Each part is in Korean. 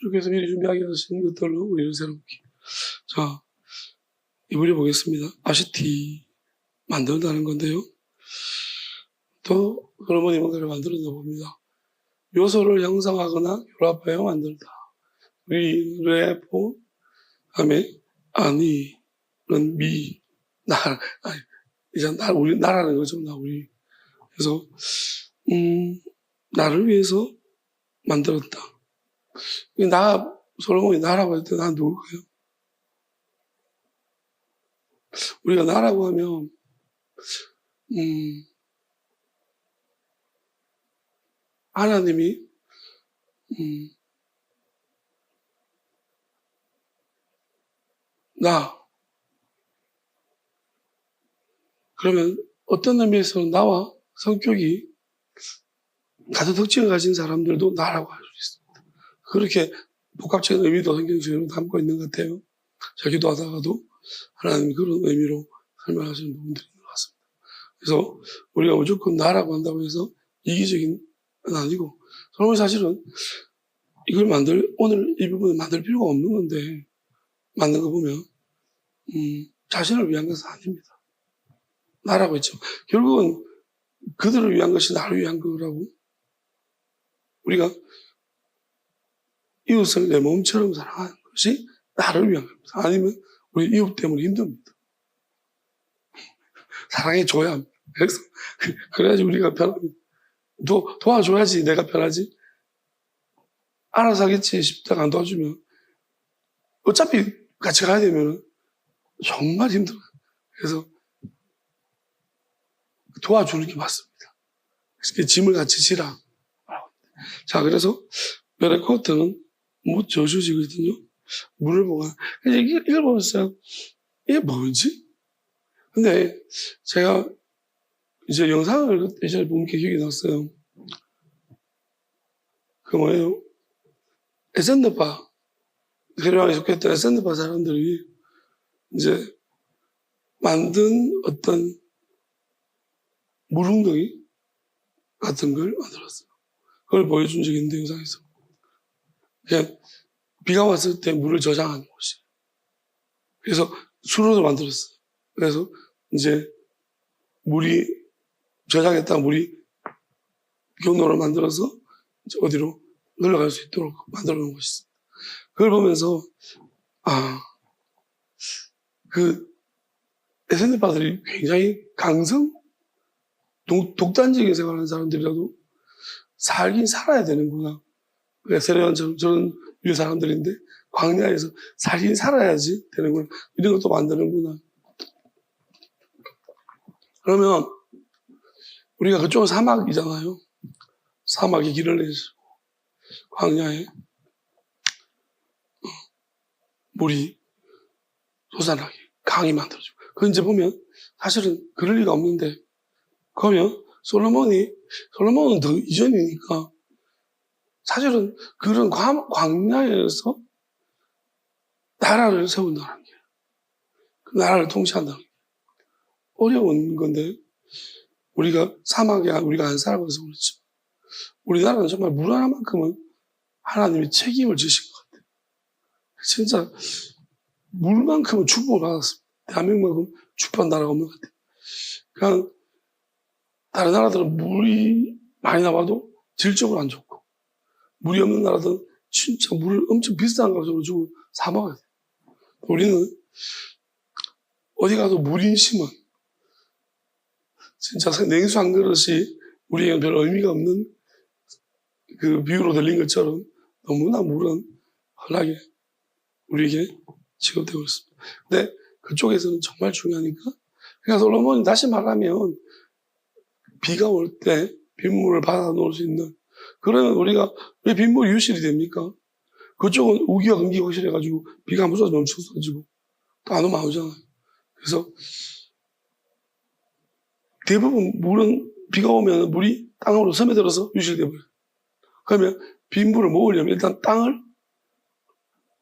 주께서 미리 준비하게 하신 것들로 우리를 새롭게. 자, 이번에 보겠습니다. 아시티 만든다는 건데요. 또 솔로몬이 뭔가를 만들었나 봅니다. 요소를 형성하거나 결합하여 만들다. 우리 레포 다음에 아니는 미 나 이제 우리 나라는 거죠. 우리 그래서 나를 위해서 만들었다. 솔로몬이 나라고 할 때 난 누굴까요? 우리가 나라고 하면 하나님이 나 그러면 어떤 의미에서 나와 성격이 같은 특징을 가진 사람들도 나라고 할 수 있습니다. 그렇게 복합적인 의미도 성경적으로 담고 있는 것 같아요. 제가 기도하다가도 하나님이 그런 의미로 설명하시는 부분들이 있는 것 같습니다. 그래서 우리가 무조건 나라고 한다고 해서 이기적인 건 아니고, 솔로몬이 사실은 이걸 오늘 이 부분을 만들 필요가 없는 건데, 만든 거 보면, 자신을 위한 것은 아닙니다. 나라고 했죠. 결국은 그들을 위한 것이 나를 위한 거라고. 우리가 이웃을 내 몸처럼 사랑하는 것이 나를 위한 겁니다. 아니면 우리 이웃 때문에 힘듭니다. 사랑해줘야 합니다. 그래서 그래야지 우리가 편합니다. 도와줘야지 내가 편하지. 알아서 하겠지 싶다가 안 도와주면 어차피 같이 가야 되면 정말 힘들어요. 그래서 도와주는 게 맞습니다. 그래서 짐을 같이 지라. 자, 그래서 베레코트는 저주지거든요. 물을 보가. 이걸 보면서 이게 뭐지? 근데 제가 이제 영상을 예전에 본 게 기억이 났어요. 그 뭐예요? 에센드바, 게르만에 속했던 에센드바 사람들이 이제 만든 어떤 물웅덩이 같은 걸 만들었어요. 그걸 보여준 적이 있는데, 영상에서. 그냥 비가 왔을 때 물을 저장하는 곳이에요. 그래서 수로도 만들었어요. 그래서 이제 저장했다가 물이 경로를 만들어서 이제 어디로 흘러갈 수 있도록 만들어 놓은 것이 있습니다. 그걸 보면서, 에센드바들이 굉장히 독단적인 생활하는 사람들이라도 살긴 살아야 되는구나. 세례요한처럼 저런 유의 사람들인데 광야에서 살긴 살아야지 되는구나. 이런 것도 만드는구나. 그러면 우리가 그쪽은 사막이잖아요. 사막에 길을 내시고 광야에 물이 솟아나게 강이 만들어지고. 그 이제 보면 사실은 그럴 리가 없는데, 그러면 솔로몬은 더 이전이니까 사실은 그런 광야에서 나라를 세운다는 게, 그 나라를 통치한다는 게 어려운 건데, 우리가 사막에 우리가 안 살아봐서 그렇지. 우리나라는 정말 물 하나만큼은 하나님이 책임을 지신 것 같아요. 진짜 물만큼은 축복을 받았습니다. 대한민국만큼 축복한 나라가 없는 것 같아요. 그냥 다른 나라들은 물이 많이 나와도 질적으로 안 좋고, 물이 없는 나라들은 진짜 물을 엄청 비싼 값으로 주고 사 먹어야 돼요. 우리는 어디 가도 물인심은 진짜 냉수 한 그릇이 우리에게 별 의미가 없는 그 비유로 들린 것처럼 너무나 물은 흔하게 우리에게 취급되고 있습니다. 근데 그쪽에서는 정말 중요하니까, 그러니까 솔로몬이 다시 말하면 비가 올 때 빗물을 받아 놓을 수 있는, 그러면 우리가 왜 빗물이 유실이 됩니까? 그쪽은 우기와 금기가 확실해가지고 비가 한번 쏟아지면 엄청 쏟아지고 또 안 오면 안 오잖아요. 그래서 대부분 물은 비가 오면 물이 땅으로 스며들어서 유실돼 버려요. 그러면 빗물을 모으려면 일단 땅을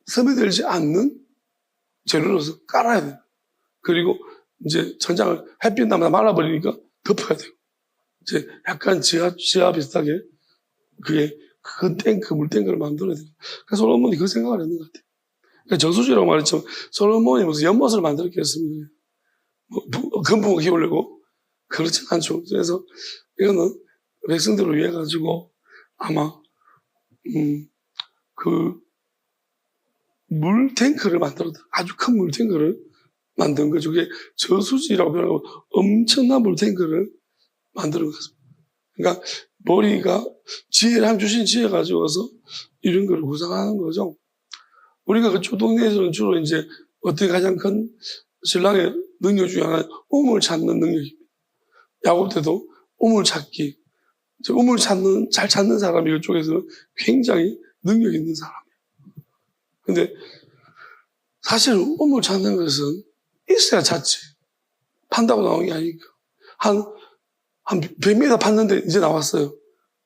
스며들지 않는 재료로서 깔아야 돼요. 그리고 이제 천장을 햇빛 나면 말라버리니까 덮어야 돼요. 이제 약간 지하 비슷하게 그게 큰 탱크, 물탱크를 만들어야 돼요. 그래서 솔로몬이 그 생각을 했는 것 같아요. 그러니까 저수지라고 말했지만 솔로몬이 무슨 연못을 만들었겠습니까? 뭐, 금붕을 키우려고? 그렇진 않죠. 그래서 이거는 백성들을 위해 가지고 아마 그 물탱크를 만들었다. 아주 큰 물탱크를 만든 거죠. 그게 저수지라고 표현하고 엄청난 물탱크를 만드는 것입니다. 그러니까 머리가 지혜를 주신 지혜 가지고서 이런 걸 구상하는 거죠. 우리가 그쪽 동네에서는 주로 이제 어떻게 가장 큰 신랑의 능력 중에 하나는 우물 찾는 능력입니다. 야곱 때도 우물 찾기. 우물 잘 찾는 사람이 이쪽에서는 굉장히 능력 있는 사람이에요. 근데 사실 우물 찾는 것은 있어야 찾지. 판다고 나온 게 아니니까. 한 100m 팠는데 이제 나왔어요.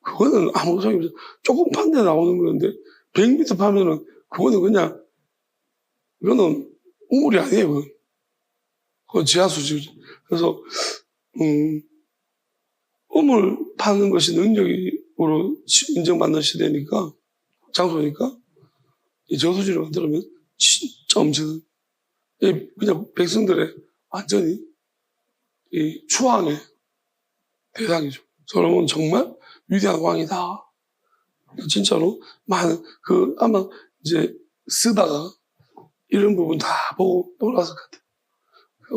그거는 아무 소용이 없어요. 조금 팠는데 나오는 건데 100m 파면은 그거는 그냥 이거는 우물이 아니에요. 그건 지하수지. 그래서 우물 파는 것이 능력으로 인정받는 시대니까 장소니까 이 저수지를 만들면 진짜 엄청난 그냥 백성들의 완전히 이 추앙의 대상이죠. 솔로몬은 정말 위대한 왕이다. 진짜로 많은 아마 이제 쓰다가 이런 부분 다 보고 놀랐을 것 같아요.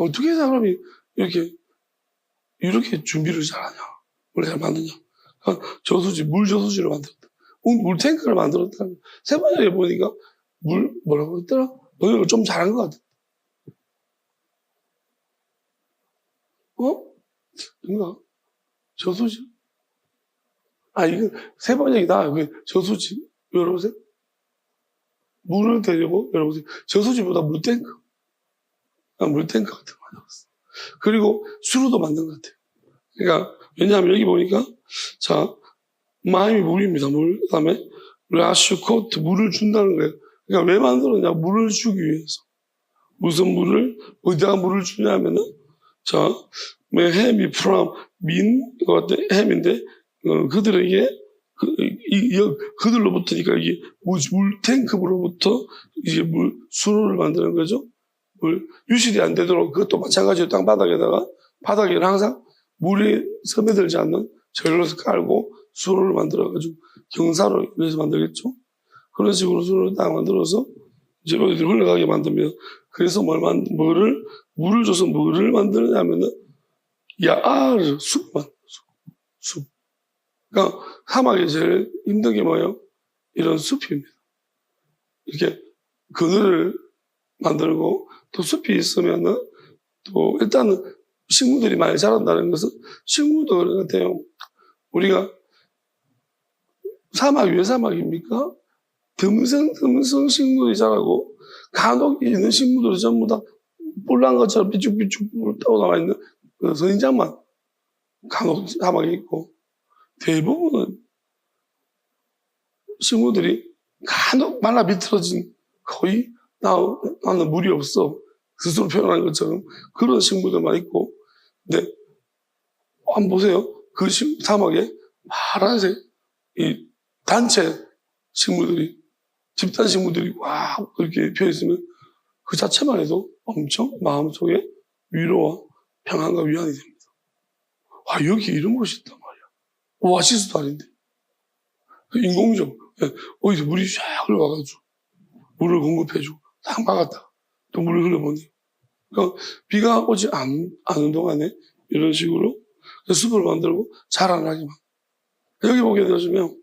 어떻게 사람이 이렇게 준비를 잘하냐, 원래 잘 만드냐. 물 저수지를 만들었다. 물탱크를 만들었다. 세 번째 보니까 뭐라고 했더라? 번역을 좀 잘한 것 같아. 뭔가 저수지? 이거 세 번역이다. 저수지. 여러보세요. 물을 대려고 여러보세요. 저수지보다 물탱크. 물탱크 같은 거 만들었어. 그리고 수로도 만든 것 같아요. 그러니까 왜냐하면 여기 보니까 자 마임이 물입니다. 물. 그다음에 라슈코트 물을 준다는 거예요. 그러니까 왜 만들었냐? 물을 주기 위해서. 무슨 물을 어디다가 물을 주냐면은 자 햄이 프람 햄인데 그들에게 그들로부터니까 이게 물탱크로부터 이제 수로를 만드는 거죠. 유실이 안 되도록 그것도 마찬가지로 바닥에는 항상 물이 스며들지 않는 젤로스 깔고 수로를 만들어가지고 경사로 위해서 만들겠죠. 그런 식으로 수로를 딱 만들어서 이제 어디로 흘러가게 만들면 그래서 물을 줘서 뭐를 만드느냐면은 야알 숲. 그러니까 사막에 제일 힘든 게 뭐예요? 이런 숲입니다. 이렇게 그늘을 만들고 또 숲이 있으면은 또 일단은 식물들이 많이 자란다는 것은 식물도 그런 것 같아요. 우리가 사막 왜 사막입니까? 듬성 식물이 자라고 간혹 있는 식물들이 전부 다 뿔난 것처럼 삐죽삐죽 떠 나와 있는 그 선인장만 간혹 사막에 있고 대부분은 식물들이 간혹 말라 비틀어진 거의 나는 물이 없어. 스스로 표현한 것처럼 그런 식물들만 있고 근데 한번 보세요. 그 사막에 파란색 이 단체 식물들이 집단 식물들이 와 이렇게 펴있으면 그 자체만 해도 엄청 마음속에 위로와 평안과 위안이 됩니다. 여기 이런 곳이 있단 말이야. 오아시스도 아닌데. 인공적. 어디서 물이 쫙 흘러와가지고 물을 공급해주고 딱 막았다. 또 물을 흘려보내. 그러니까 비가 오지 않은 동안에 이런 식으로 숲을 만들고 자라나게 만. 여기 보게 되시면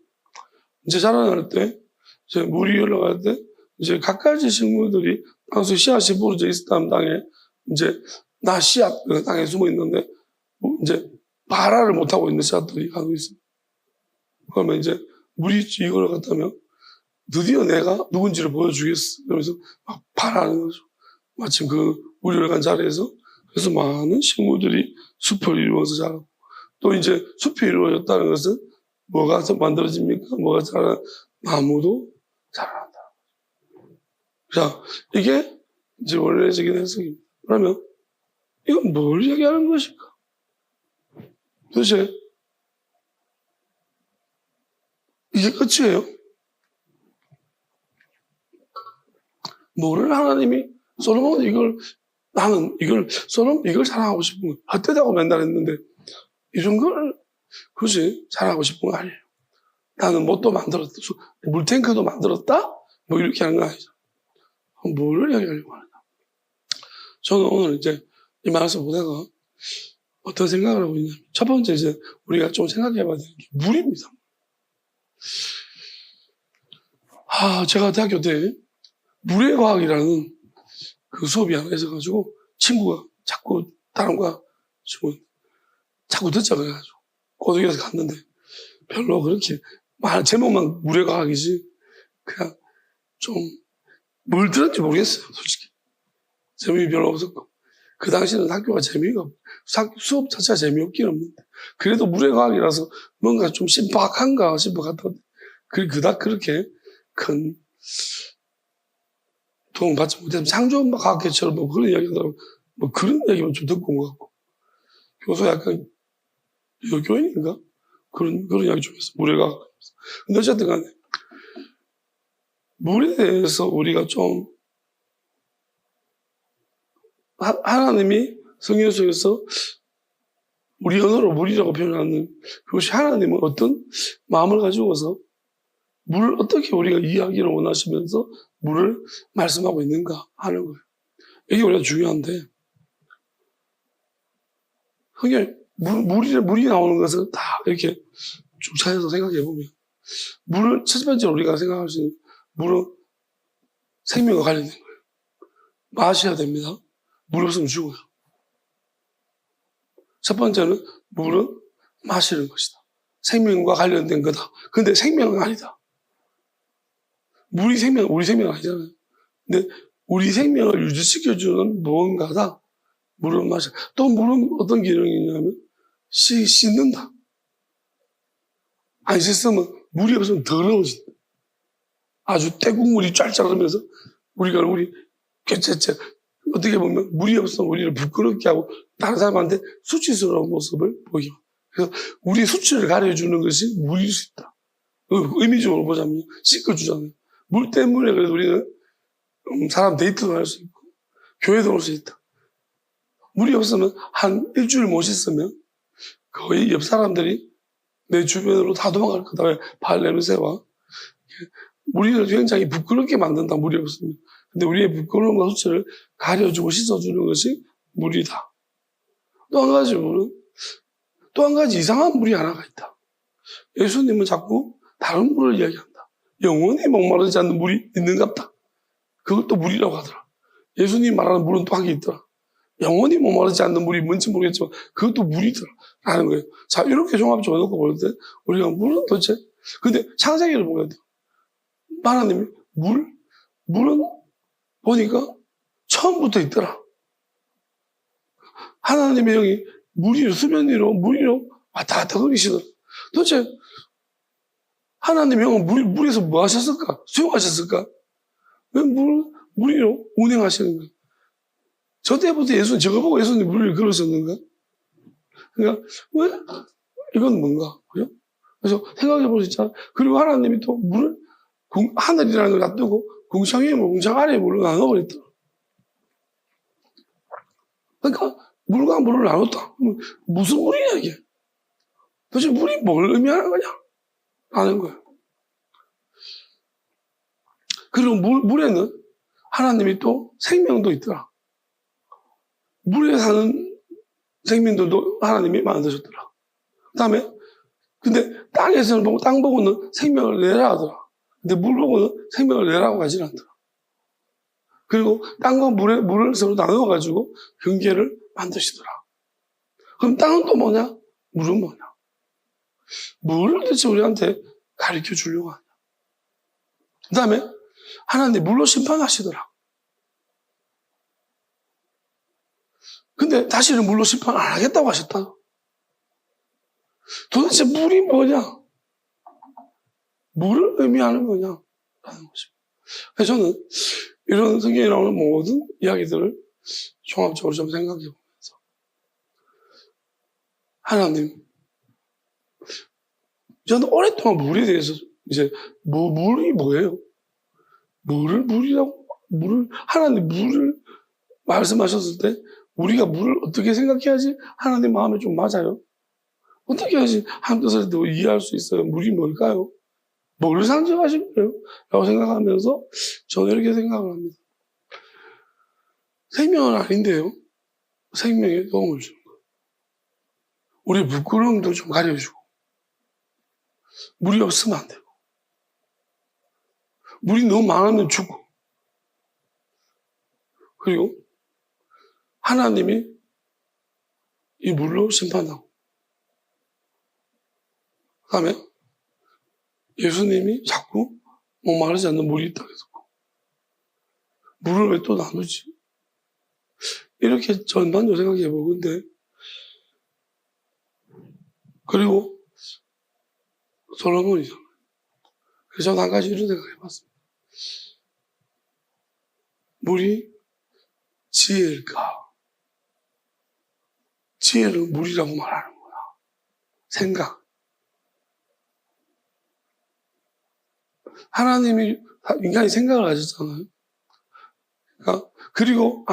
이제 자라날 때 이제 물이 흘러갈 때 이제 갖가지 식물들이 땅속 씨앗이 부러져 있었다는 땅에 이제 씨앗 그 땅에 숨어 있는데 이제 발화를 못 하고 있는 씨앗들이 가고 있습니다. 그러면 이제 물이 이걸 갖다면 드디어 내가 누군지를 보여주겠어. 그러면서 막 발하는 거죠. 마침 그 물이 흘러간 자리에서 그래서 많은 식물들이 숲을 이루어서 자라고 또 이제 숲이 이루어졌다는 것은 뭐가 만들어집니까? 뭐가 나무도 자란다. 자, 이게 이제 원래적인 해석입니다. 그러면 이건 뭘 얘기하는 것일까? 도대체 이게 끝이에요. 뭐를 하나님이 솔로몬은 나는 솔로몬 이걸 자랑하고 싶은 거야. 헛되다고 맨날 했는데 이런 걸 굳이 자랑하고 싶은 거 아니에요. 나는 뭣도 만들었다. 물탱크도 만들었다? 뭐 이렇게 하는 거 아니죠. 뭐를 이야기하려고 하느냐. 저는 오늘 이제 이 말씀 보다가 어떤 생각을 하고 있냐면 첫 번째 이제 우리가 좀 생각해 봐야 되는 게 물입니다. 제가 대학교 때 물의 과학이라는 그 수업이 하나 있어가지고 친구가 자꾸 다른 거 자꾸 듣자 그래가지고 고등학교에서 갔는데 별로 그렇게 제목만 물의 과학이지 그냥 좀 뭘 들었는지 모르겠어요. 솔직히 재미가 별로 없었고 그 당시에는 학교가 재미가 수업 자체가 재미없긴 없는데 그래도 물의 과학이라서 뭔가 좀 신박한가 싶어 갔더니 그닥 그렇게 큰 도움 받지 못해서 창조과학회처럼 뭐 그런 이야기 하더라고 뭐 그런 이야기만 좀 듣고 온 것 같고 교수 약간 여교인인가? 그런 이야기 좀 했어. 물의 과학. 근데 어쨌든 간에 물에 대해서 우리가 좀 하나님이 성경 속에서 우리 언어로 물이라고 표현하는 그것이 하나님은 어떤 마음을 가지고서 물을 어떻게 우리가 이해하기를 원하시면서 물을 말씀하고 있는가 하는 거예요. 이게 우리가 중요한데 성경에 물이 나오는 것을 다 이렇게 쭉 찾아서 생각해 보면 물을 첫 번째로 우리가 생각할 수 있는 물은 생명과 관련된 거예요. 마셔야 됩니다. 물 없으면 죽어요. 첫 번째는 물은 마시는 것이다. 생명과 관련된 거다. 근데 생명은 아니다. 우리 생명 아니잖아요. 근데 우리 생명을 유지시켜주는 무언가다. 물을 마셔. 또 물은 어떤 기능이 있냐면 씻는다. 안 씻으면 물이 없으면 더러워진다. 아주 태국물이 쫙쫙 흐르면서 우리 개체체 어떻게 보면 물이 없으면 우리를 부끄럽게 하고 다른 사람한테 수치스러운 모습을 보여. 그래서 우리 수치를 가려주는 것이 물일 수 있다. 의미적으로 보자면 씻어주잖아요. 물 때문에 그래도 우리는 사람 데이트도 할 수 있고 교회도 올 수 있다. 물이 없으면 한 일주일 못 씻으면 거의 옆 사람들이 내 주변으로 다 도망갈 거다. 발 냄새와 우리를 굉장히 부끄럽게 만든다. 물이 없으면. 근데 우리의 부끄러움과 수치를 가려주고 씻어주는 것이 물이다. 또 한 가지 이상한 물이 하나가 있다. 예수님은 자꾸 다른 물을 이야기한다. 영원히 목마르지 않는 물이 있는갑다. 그것도 물이라고 하더라. 예수님 말하는 물은 또 한 개 있더라. 영원히 목마르지 않는 물이 뭔지 모르겠지만 그것도 물이더라. 라는 거예요. 자, 이렇게 종합적으로 놓고 볼 때 우리가 물은 도대체 근데 창세기를 보게 돼. 하나님이 물은 보니까 처음부터 있더라. 하나님의 영이 수면 위로 물 위로 왔다 갔다 거리시더라. 도대체 하나님의 영은 물에서 뭐 하셨을까? 수용하셨을까? 왜 물 위로 운행하시는 거야? 저거 보고 예수님 물 위로 걸으셨는가? 그러니까 왜? 이건 뭔가? 그죠? 그래서 생각해 볼 수 있잖아. 그리고 하나님이 또 물을 하늘이라는 걸 놔두고 궁창 위에 궁창 아래에 물을 나눠버렸다. 그러니까 물과 물을 나눴다. 무슨 물이냐 이게? 도대체 물이 뭘 의미하는 거냐? 라는 거예요. 그리고 물에는 하나님이 또 생명도 있더라. 물에 사는 생명들도 하나님이 만드셨더라. 그 다음에 근데 땅 보고는 생명을 내라 하더라. 근데 물 보고는 생명을 내라고 하진 않더라. 그리고 땅과 물을 서로 나눠가지고 경계를 만드시더라. 그럼 땅은 또 뭐냐? 물은 뭐냐? 물을 대체 우리한테 가르쳐 주려고 하냐? 그 다음에 하나님 물로 심판하시더라. 근데 다시는 물로 심판 안 하겠다고 하셨다. 도대체 물이 뭐냐? 물을 의미하는 거냐? 라는 것입니다. 그래서 저는 이런 성경에 나오는 모든 이야기들을 종합적으로 좀 생각해 보면서 하나님, 저는 오랫동안 물에 대해서 이제 물이 뭐예요? 하나님 물을 말씀하셨을 때 우리가 물을 어떻게 생각해야지 하나님 마음에 좀 맞아요? 어떻게 해야지 한 뜻을 더 이해할 수 있어요? 물이 뭘까요? 뭘 상징하신 거예요? 라고 생각하면서 저는 이렇게 생각을 합니다. 생명은 아닌데요. 생명에 도움을 주는 거예요. 우리 부끄러움도 좀 가려주고 물이 없으면 안 되고 물이 너무 많으면 죽고 그리고 하나님이 이 물로 심판하고 그 다음에 예수님이 자꾸 목마르지 않는 물이 있다고 했었고 물을 왜 또 나누지? 이렇게 전반적으로 생각해 보건데 그리고 솔로몬이잖아요. 그래서 저는 한 가지 이런 생각 해봤습니다. 물이 지혜일까? 지혜를 물이라고 말하는구나. 생각. 하나님이 인간이 생각을 가졌잖아요. 그러니까 그리고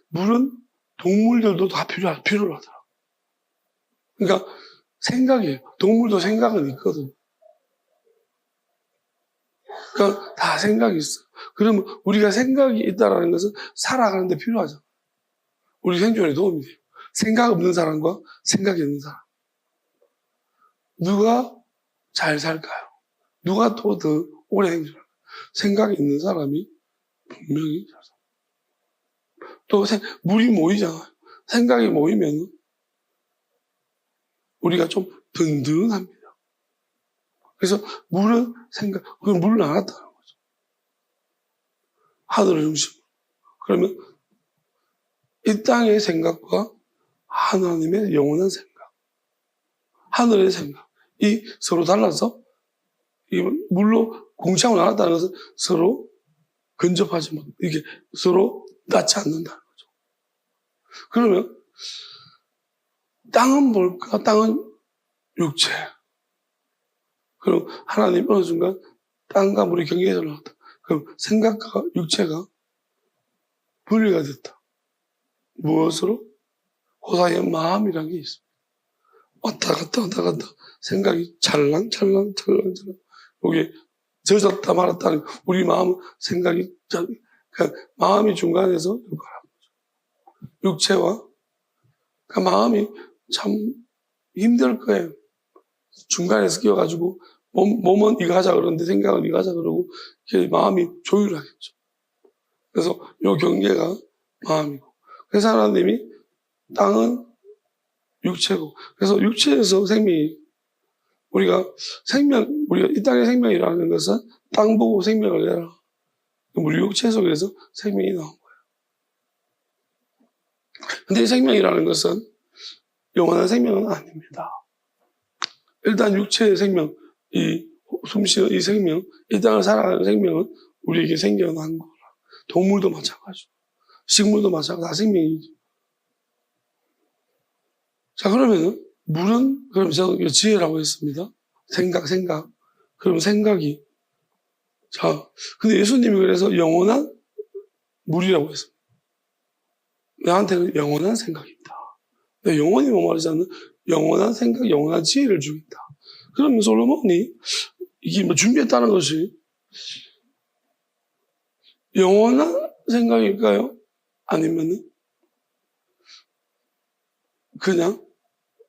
물은 동물들도 다 필요하더라. 그러니까 생각이에요. 동물도 생각은 있거든. 그러니까 다 생각이 있어. 그러면 우리가 생각이 있다라는 것은 살아가는 데 필요하잖아. 우리 생존에 도움이 돼요. 생각 없는 사람과 생각이 있는 사람. 누가 잘 살까요? 누가 또 더 오래 생존할까요? 생각이 있는 사람이 분명히 잘 살아요. 또 물이 모이잖아요. 생각이 모이면 우리가 좀 든든합니다. 그래서 물은 그건 물을 알았다는 거죠. 하늘의 중심. 그러면 이 땅의 생각과 하나님의 영원한 생각, 하늘의 생각, 이 서로 달라서 이 물로 공창을 나눴다는 것은 서로 근접하지 못, 이게 서로 닿지 않는다는 거죠. 그러면 땅은 뭘까? 땅은 육체. 그럼 하나님 어느 순간 땅과 물이 경계에서 나왔다. 그럼 생각과 육체가 분리가 됐다. 무엇으로? 그 사이에 마음이라는 게 있습니다. 왔다 갔다 생각이 찰랑찰랑 여기 젖었다 말았다는 우리 마음 생각이 그러니까 마음이 중간에서 역할하는 거죠. 육체와 그러니까 마음이 참 힘들 거예요. 중간에서 끼어가지고 몸은 이거 하자 그러는데 생각은 이거 하자 그러고 마음이 조율하겠죠. 그래서 이 경계가 마음이고 그래서 하나님이 땅은 육체고 그래서 육체에서 생명이 우리가 이 땅의 생명이라는 것은 땅 보고 생명을 내라. 우리 육체 속에서 생명이 나온 거예요. 근데 이 생명이라는 것은 영원한 생명은 아닙니다. 일단 육체의 생명, 이 숨쉬는 이 생명, 이 땅을 살아가는 생명은 우리에게 생겨난 거라. 동물도 마찬가지고, 식물도 마찬가지고, 다 생명이죠. 자, 그러면은, 물은, 그럼 제가 지혜라고 했습니다. 생각. 그럼 생각이. 자, 근데 예수님이 그래서 영원한 물이라고 했습니다. 나한테는 영원한 생각이 있다. 내가 영원히 뭐 말하자면 영원한 생각, 영원한 지혜를 주겠다. 그러면 솔로몬이 이게 뭐 준비했다는 것이 영원한 생각일까요? 아니면은 그냥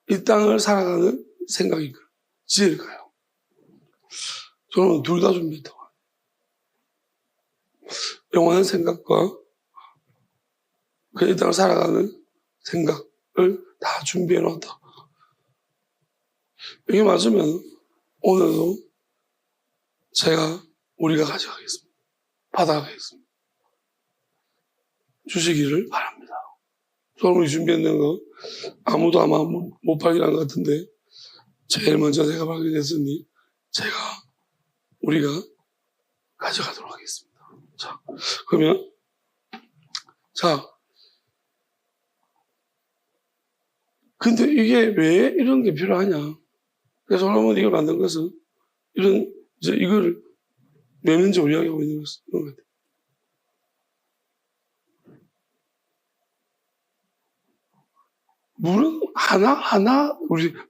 이 땅을 살아가는 생각일까요? 지혜일까요? 저는 둘 다 준비했다고 합니다. 영원한 생각과 그 이 땅을 살아가는 생각을 다 준비해 놨다. 이게 맞으면 오늘도 우리가 가져가겠습니다. 받아가겠습니다. 주시기를 바랍니다. 솔로몬이 준비했는 거 아무도 아마 못 발견한 것 같은데 제일 먼저 제가 발견했으니 우리가 가져가도록 하겠습니다. 자, 그러면 근데 이게 왜 이런 게 필요하냐? 그래서 솔로몬이 이걸 만든 것은 이런 이제 이거를 내면적으로 이야기하고 있는 것 같아요. 물은 하나,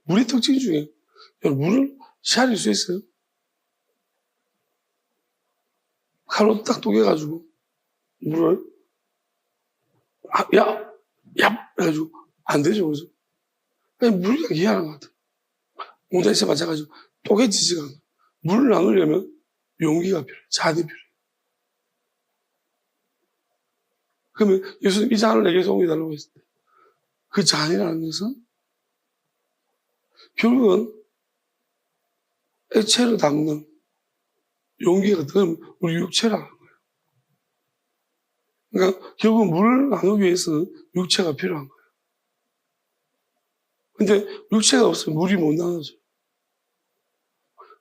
물의 특징 중에, 물을 시아릴 수 있어요? 칼로 딱 쪼개가지고, 물을, 해가지고, 안 되죠, 그죠? 그냥 물이 희한한 것 같아요. 공자에서 마찬가지로, 쪼개지지가 않아. 물을 나누려면 용기가 필요해, 잔이 필요해. 그러면 예수님 이 잔을 내게 옮겨달라고 했을 때, 그 잔이라는 것은 결국은 액체를 담는 용기가 더 우리 육체라는 거예요. 그러니까 결국 물을 나누기 위해서는 육체가 필요한 거예요. 근데 육체가 없으면 물이 못 나눠져요.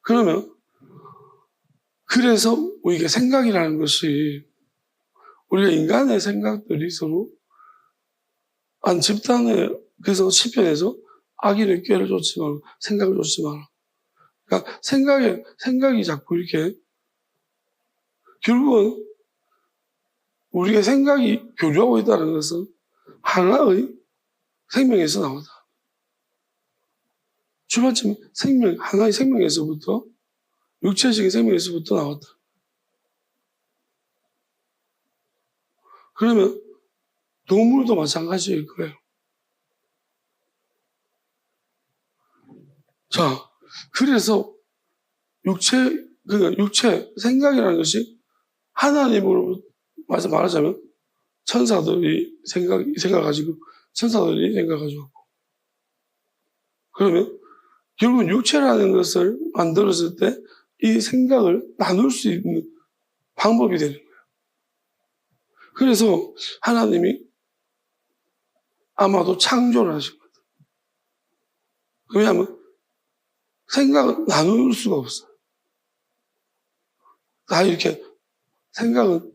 그러면 그래서 우리가 생각이라는 것이 우리가 인간의 생각들이 서로 한 집단에 그래서 시편에서 악인의 꾀를 쫓지 말고 생각을 쫓지 마라. 그러니까 생각이 자꾸 이렇게 결국은 우리의 생각이 교류하고 있다는 것은 하나의 생명에서 나오다. 주마침 하나의 생명에서부터 육체적인 생명에서부터 나왔다. 그러면 동물도 마찬가지일 거예요. 자, 그래서 육체, 생각이라는 것이 하나님으로 말하자면 천사들이 생각 가지고 천사들이 생각 가지고 그러면 결국은 육체라는 것을 만들었을 때 이 생각을 나눌 수 있는 방법이 되는 거예요. 그래서 하나님이 아마도 창조를 하신 거예요. 왜냐하면 생각은 나눌 수가 없어요. 다 이렇게 생각은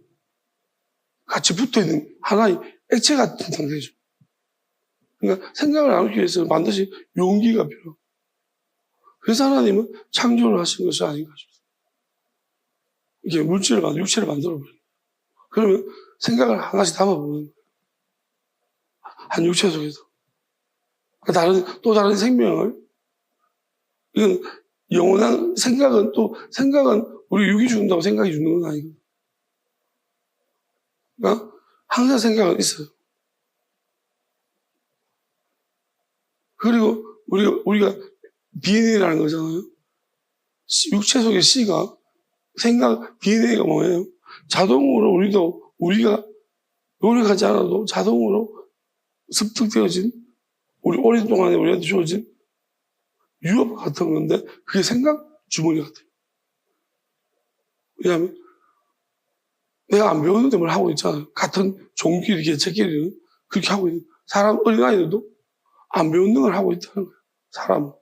같이 붙어있는 하나의 액체 같은 상태죠. 그러니까 생각을 나누기 위해서 반드시 용기가 필요해요. 그래서 하나님은 창조를 하신 것이 아닌가 싶습니다. 이게 육체를 만들어버려요. 그러면 생각을 하나씩 담아보는 거예요. 한 육체 속에서. 또 다른 생명을, 이건 영원한 생각은 우리 육이 죽는다고 생각이 죽는 건 아니거든요. 그러니까 항상 생각은 있어요. 그리고 우리가 DNA라는 거잖아요. 육체 속의 C가 DNA가 뭐예요? 자동으로 우리가 노력하지 않아도 자동으로 습득되어진 우리 오랜 동안에 우리한테 주어진 유업 같은 건데 그게 생각 주머니 같아요. 왜냐하면 내가 안 배웠는데 뭘 하고 있잖아요. 같은 종끼리, 개체끼리는 그렇게 하고 있는 어린아이들도 안 배우는 걸 하고 있다는 거예요. 사람은.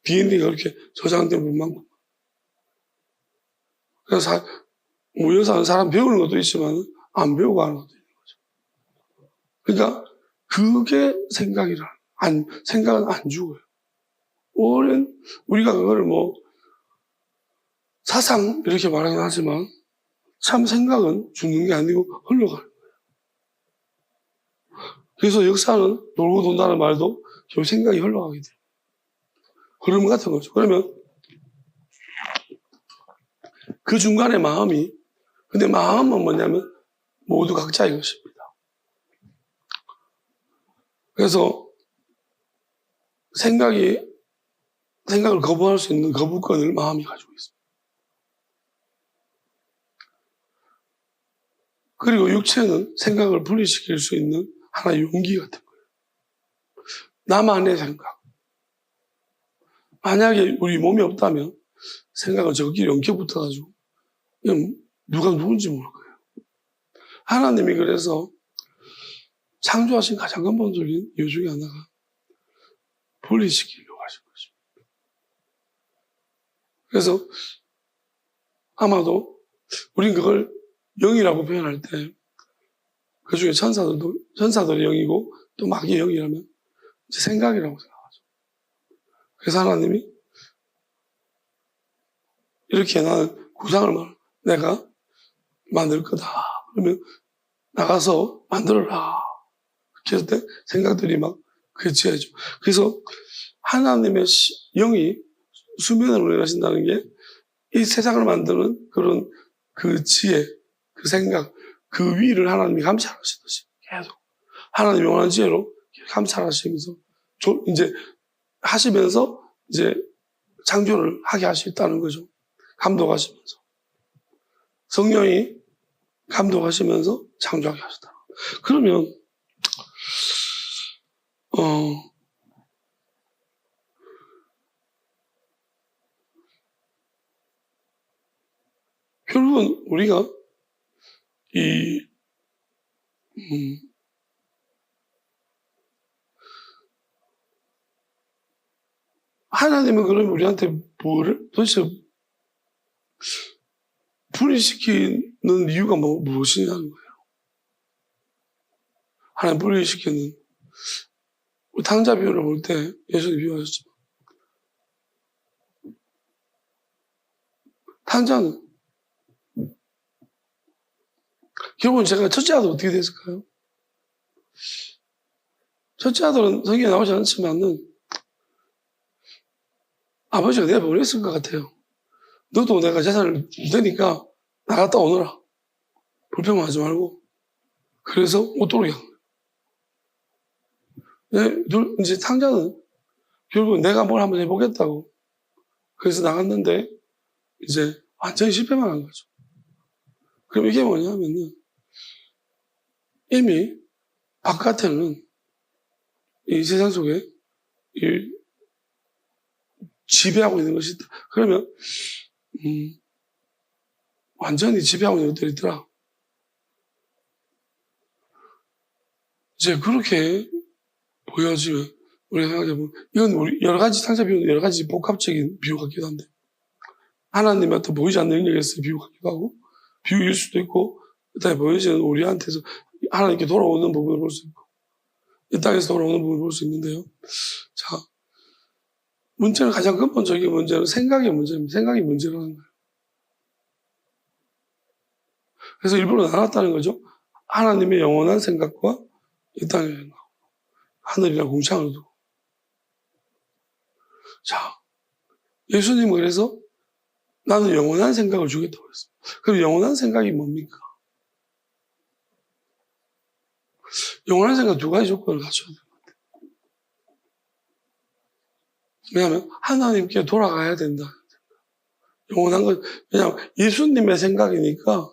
DNA가 그렇게 저장된 분만큼. 그래서 모여서 하는 사람 배우는 것도 있지만 안 배우고 하는 것도 있는 거죠. 그러니까 그게 생각은 안 죽어요. 우리가 그걸 사상 이렇게 말하긴 하지만 참 생각은 죽는 게 아니고 흘러가는 거예요. 그래서 역사는 돌고 돈다는 말도 결국 생각이 흘러가게 돼요. 흐름 같은 거죠. 그러면 그 중간에 근데 마음은 뭐냐면 모두 각자의 것입니다. 그래서 생각을 거부할 수 있는 거부권을 마음이 가지고 있습니다. 그리고 육체는 생각을 분리시킬 수 있는 하나의 용기 같은 거예요. 나만의 생각. 만약에 우리 몸이 없다면 생각은 저끼리 엉켜 붙어가지고 누가 누군지 모를 거예요. 하나님이 그래서 창조하신 가장 근본적인 이유 중에 하나가 분리시키려고 하신 것입니다. 그래서 아마도 우린 그걸 영이라고 표현할 때 그 중에 천사들이 영이고 또 마귀의 영이라면 이제 생각이라고 생각하죠. 그래서 하나님이 이렇게 나는 구상을 내가 만들 거다. 그러면 나가서 만들어라. 그렇게 했을 때 생각들이 막 그치해져. 그래서 하나님의 영이 수면을 운행하신다는 게 이 세상을 만드는 그런 그 지혜, 그 생각, 그 위를 하나님이 감찰하시듯이 계속 하나님 영원한 지혜로 감찰하시면서 이제 하시면서 이제 창조를 하게 하시겠다는 거죠. 감독하시면서. 성령이 감독하시면서 창조하게 하셨다. 그러면 결국은 우리가 하나님은 그러면 우리한테 뭐를 도대체 분리시키는 이유가 무엇이냐는 거예요. 하나님 분리시키는 탕자 비유를 볼 때 예수님 비유하셨지만 탕자는 결국은 제가 첫째 아들 어떻게 됐을까요? 첫째 아들은 성경에 나오지 않지만은 아버지가 내가 보냈을 것 같아요. 너도 내가 재산을 줄 테니까 나갔다 오너라. 불평하지 말고. 그래서 못 들어오게 한 거예요. 이제 탕자는 결국 내가 뭘 한번 해보겠다고. 그래서 나갔는데 이제 완전히 실패만 한 거죠. 그럼 이게 뭐냐면은 이미 바깥에는 이 세상 속에 지배하고 있는 것이 있다. 그러면 완전히 지배하고 있는 것들이 있더라. 이제 그렇게 보여지면 우리가 생각해보면 이건 우리 여러 가지 상자 비유는 여러 가지 복합적인 비유 같기도 한데 하나님한테 보이지 않는 영역에서의 비유 같기도 하고 비유일 수도 있고 그다음에 보여지는 우리한테서 하나님께 돌아오는 부분을 볼 수 있고 이 땅에서 돌아오는 부분을 볼 수 있는데요. 자, 문제는 가장 근본적인 문제는 생각의 문제입니다. 생각이 문제라는 거예요. 그래서 일부러 나눴다는 거죠. 하나님의 영원한 생각과 이 땅의 생각, 하늘이랑 공창을 두고. 자, 예수님은 그래서 나는 영원한 생각을 주겠다고 그랬습니다. 그럼 영원한 생각이 뭡니까? 영원한 생각 두 가지 조건을 갖춰야 돼요. 왜냐하면 하나님께 돌아가야 된다. 영원한 건 왜냐하면 예수님의 생각이니까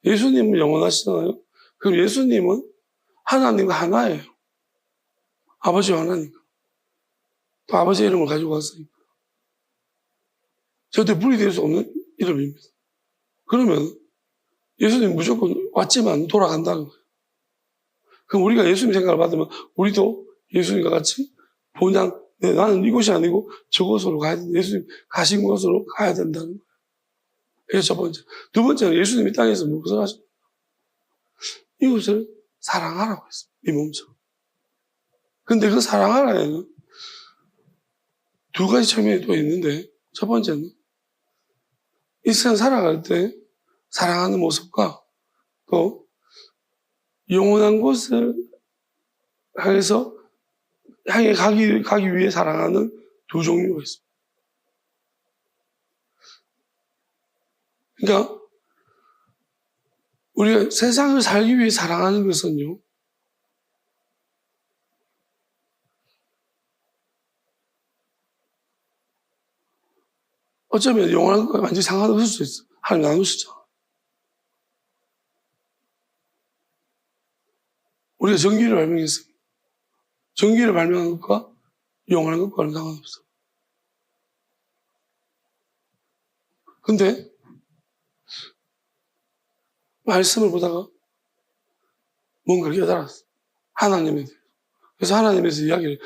예수님은 영원하시잖아요. 그럼 예수님은 하나님과 하나예요. 아버지와 하나니까. 또 아버지의 이름을 가지고 왔으니까. 절대 분리될 수 없는 이름입니다. 그러면 예수님 무조건 왔지만 돌아간다는 거예요. 그럼 우리가 예수님 생각을 받으면 우리도 예수님과 같이 본향 나는 이곳이 아니고 저곳으로 가야 된다. 예수님 가신 곳으로 가야 된다는 거예요. 이게 첫 번째. 두 번째는 예수님이 땅에서 무엇을 하셨나요? 이곳을 사랑하라고 했습니다. 이 몸처럼. 근데 그 사랑하라에는 두 가지 측면이 또 있는데 첫 번째는 이 세상 살아갈 때 사랑하는 모습과 또 영원한 곳을 향해 가기 위해 사랑하는 두 종류가 있습니다. 그러니까 우리가 세상을 살기 위해 사랑하는 것은요. 어쩌면 영원한 것과 완전히 상관없을 수 있어. 하나님 나누시죠. 우리가 정기를 발명했습니다. 정기를 발명한 것과 영원한 것과는 상관없어. 근데 말씀을 보다가 뭔가를 깨달았어. 하나님에 대해서. 그래서 하나님에서 이야기를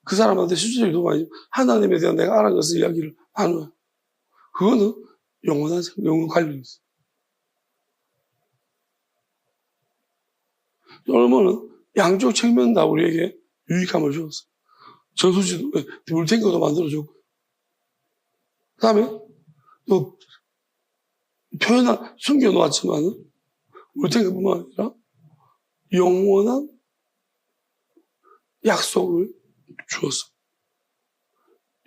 그 사람한테 실질적으로 많이 하나님에 대한 내가 알은 것을 이야기를 나눠요. 그거는 영원한 관련이 있어. 여러분은 양쪽 측면 다 우리에게 유익함을 주었어. 저수지도 물탱크도 만들어줬고. 그 다음에 또 숨겨놓았지만 우리 생각뿐만 아니라 영원한 약속을 주었어.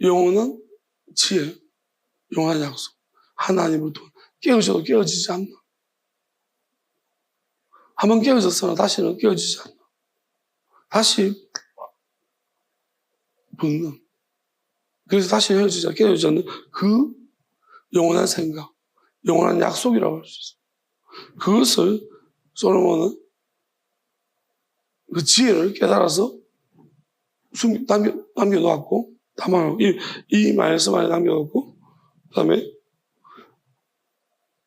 영원한 지혜, 영원한 약속. 하나님으로부터 깨어져도 깨어지지 않나. 한번 깨어졌으나 다시는 깨어지지 않나. 다시 붙는. 그래서 다시 헤어지지 않는, 깨어지지 않는 그 영원한 생각, 영원한 약속이라고 할 수 있어요. 그것을 솔로몬은 그 지혜를 깨달아서 남겨놓았고, 담아놓고, 이 말씀 안에 남겨놓고, 그 다음에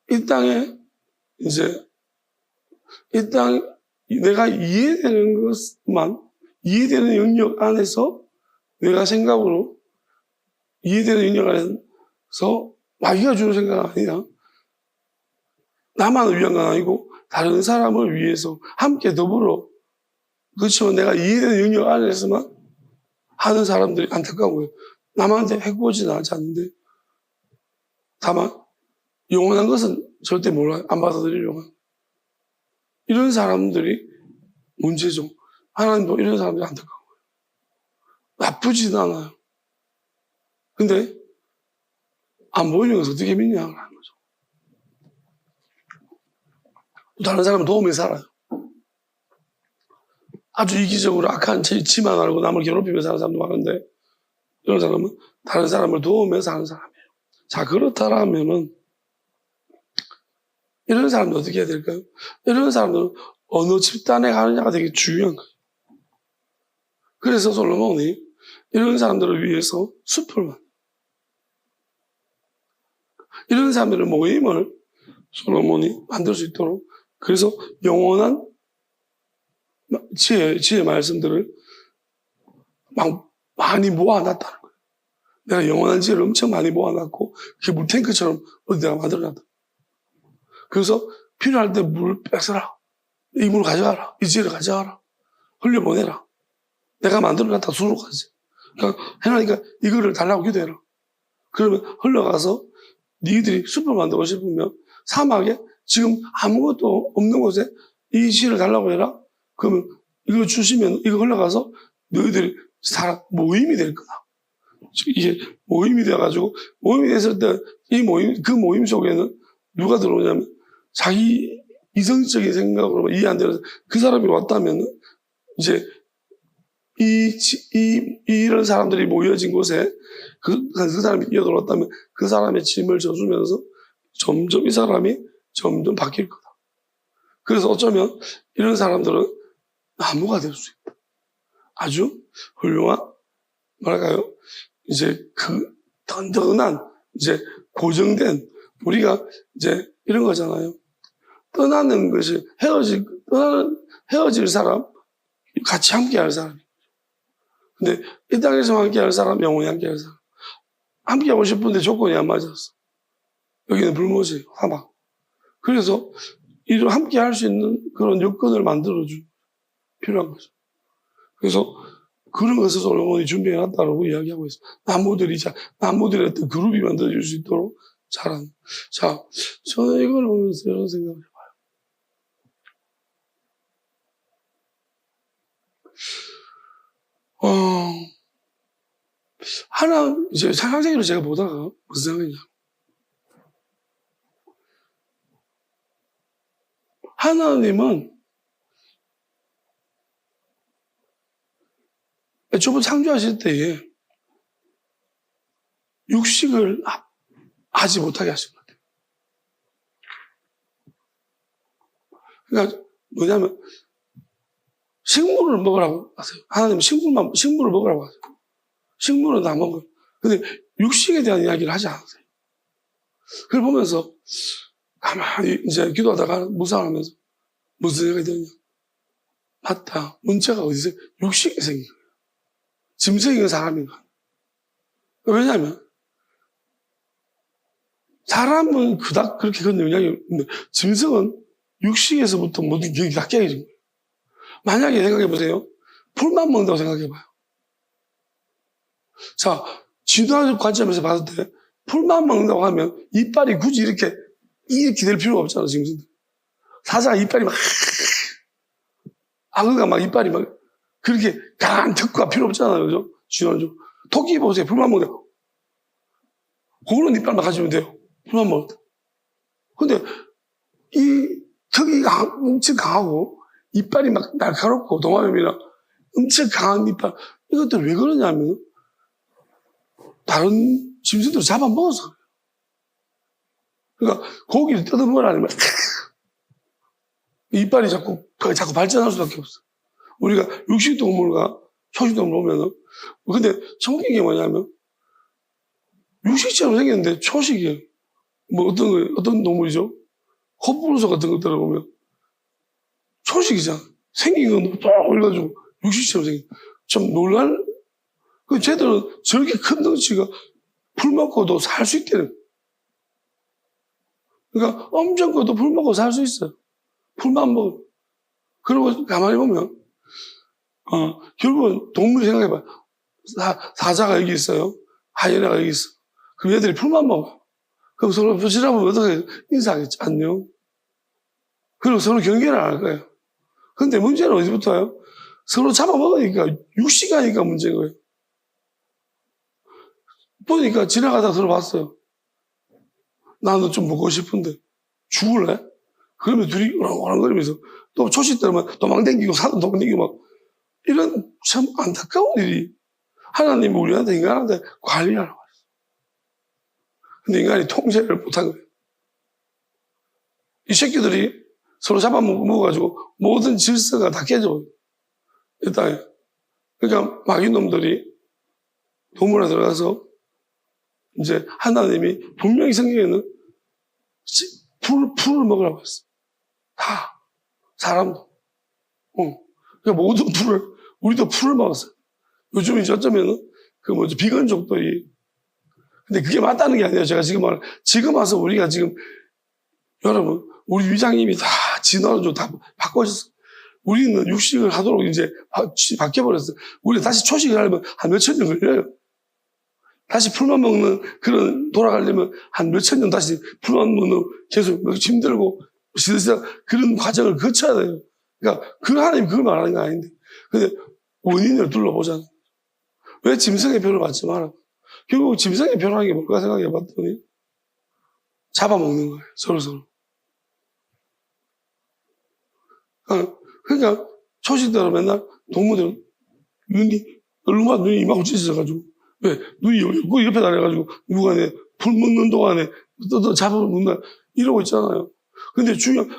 이 땅에 이제 이 땅 내가 이해되는 것만 이해되는 영역 안에서 내가 생각으로 이해되는 영역 안에서 마귀가 주는 생각은 아니야. 나만을 위한 건 아니고 다른 사람을 위해서 함께 더불어 그렇지만 내가 이해되는 영역 안에서만 하는 사람들이 안타까운 거예요. 남한테 해코지는 하지 않는데 다만 영원한 것은 절대 몰라요. 안 받아들이려고 하는. 이런 사람들이 문제죠. 하나님도 이런 사람들이 안타까운 거예요. 나쁘지도 않아요. 근데 안 보이는 것을 어떻게 믿냐고 하는 거죠. 또 다른 사람은 도움이 살아요. 아주 이기적으로 악한 지만 알고 남을 괴롭히며 사는 사람도 많은데 이런 사람은 다른 사람을 도우면서 사는 사람이에요. 자, 그렇다라면은 이런 사람들 어떻게 해야 될까요? 이런 사람들은 어느 집단에 가느냐가 되게 중요한 거예요. 그래서 솔로몬이 이런 사람들을 위해서 숲을 만들어요. 이런 사람들의 모임을 솔로몬이 만들 수 있도록 그래서 영원한 지혜의 말씀들을 많이 모아놨다는 거예요. 내가 영원한 지혜를 엄청 많이 모아놨고 그게 물탱크처럼 어디다가 만들어놨다. 그래서 필요할 때 물을 뺏어라. 이 물을 가져가라. 이 지혜를 가져가라. 흘려보내라. 내가 만들어놨다 수록하지. 그러니까 해나니까 이거를 달라고 기도해라. 그러면 흘러가서 니들이 숲을 만들고 싶으면 사막에 지금 아무것도 없는 곳에 이 지혜를 달라고 해라. 그러면 이거 주시면 이거 흘러가서 너희들이 모임이 될 거다. 이게 모임이 돼가지고 모임이 됐을 때 이 모임 그 모임 속에는 누가 들어오냐면 자기 이성적인 생각으로 이해 안 되는 그 사람이 왔다면 이제 이런 사람들이 모여진 곳에 그 사람이 뛰어들어왔다면 그 사람의 짐을 져주면서 점점 이 사람이 점점 바뀔 거다. 그래서 어쩌면 이런 사람들은 나무가 될 수 있다. 아주 훌륭한 뭐랄까요? 이제 그 든든한 이제 고정된 우리가 이제 이런 거잖아요. 떠나는 것이 헤어질 사람, 같이 함께 할 사람. 근데 이 땅에서 함께 할 사람, 영원히 함께 할 사람. 함께 하고 싶은데 조건이 안 맞았어. 여기는 불모지, 사막. 그래서 이를 함께 할 수 있는 그런 여건을 만들어주 필요한 거죠. 그래서 그런 것을 솔로몬이 준비해놨다고 이야기하고 있어요. 나무들의 어떤 그룹이 만들어질 수 있도록 잘하는. 자, 저는 이걸 보면서 이런 생각을 해봐요. 이제 상상적으로 제가 보다가 무슨 생각이냐. 하나님은 애초부터 창조하실 때에 육식을 하지 못하게 하신 것 같아요. 그러니까 뭐냐면 식물을 먹으라고 하세요. 하나님은 식물을 먹으라고 하세요. 식물은 다 먹어요. 근데 육식에 대한 이야기를 하지 않으세요. 그걸 보면서 가만히 이제 기도하다가 묵상하면서 무슨 생각이 드냐. 맞다. 문제가 어디서 육식에 생긴 거예요. 짐승인 사람인가. 왜냐하면 사람은 그닥 그렇게 큰 영향이 없는데 짐승은 육식에서부터 모든 기억이 다 깨어진 거예요. 만약에 생각해보세요. 풀만 먹는다고 생각해봐요. 자, 진화적 관점에서 봤을 때 풀만 먹는다고 하면 이빨이 굳이 이렇게 될 필요가 없잖아, 지금. 사자가 이빨이 막, 악어가 막 이빨이 막, 그렇게 강한 특구가 필요 없잖아요, 그죠? 지난주. 토끼 보세요, 풀만 먹는다. 그런 이빨만 가지면 돼요. 풀만 먹을 때. 근데 이 턱이 엄청 강하고 이빨이 막 날카롭고 도마뱀이랑 엄청 강한 이빨, 이것들 왜 그러냐면 다른 짐승들을 잡아먹어서 그러니까 고기를 뜯어먹으라면 이빨이 자꾸 발전할 수밖에 없어. 우리가 육식동물과 초식동물 보면은 근데 성격이 게 뭐냐면 육식처럼 생겼는데 초식이에요. 뭐 어떤 동물이죠? 호불호소 같은 거 들어보면 초식이잖아. 생긴 건 딱 올려가지고 육식처럼 생긴. 좀 놀랄. 그 쟤들은 저렇게 큰 덩치가 풀 먹고도 살 수 있대요. 그러니까 엄청 커도 풀 먹고 살 수 있어요. 풀만 먹어. 그리고 가만히 보면 결국은 동물이 생각해봐. 사자가 여기 있어요. 하이에나가 여기 있어. 그럼 얘들이 풀만 먹어. 그럼 서로 부딪혀보면 어떻게 인사하겠지? 안녕. 그리고 서로 경계를 안 할 거예요. 근데 문제는 어디부터요? 서로 잡아먹으니까 육식하니까 문제인 거예요. 보니까 지나가다 서로 봤어요. 나는 좀 먹고 싶은데 죽을래? 그러면 둘이 오랑오랑거리면서 또 초식 때면 도망댕기고 사도 도망댕기고 막 이런 참 안타까운 일이 하나님이 우리한테 인간한테 관리하라고 했어요. 근데 인간이 통제를 못한 거예요. 이 새끼들이 서로 잡아먹어가지고 모든 질서가 다 깨져요. 이 땅에. 그러니까 마귀놈들이 동물에 들어가서 이제 하나님이 분명히 성경에는 풀을 먹으라고 했어. 다. 사람도. 그러니까 모든 우리도 풀을 먹었어요. 요즘 이제 어쩌면은 비건족들이. 근데 그게 맞다는 게 아니에요. 제가 지금 와서 우리가 지금, 여러분, 우리 위장님이 다 진화론적으로 다 바꿔졌어. 우리는 육식을 하도록 이제 바뀌어버렸어요. 우리는 다시 초식을 하려면 한 몇천 년 걸려요. 다시 풀만 먹는 돌아가려면 한 몇천 년 다시 풀만 먹는 계속 힘들고 시들시들 그런 과정을 거쳐야 돼요. 그러니까 하나님 그걸 말하는 거 아닌데. 근데 원인을 둘러보잖아. 왜 짐승의 표를 받지 마라. 결국 짐승의 표라는 게 뭘까 생각해 봤더니 잡아먹는 거예요. 서로서로. 그러니까 초식대로 맨날 동물들은 눈이 이만큼 찢어져가지고 왜? 눈이 여기 옆에 다녀가지고 누가 풀 먹는 동안에 잡아먹는다 이러고 있잖아요. 근데 중요한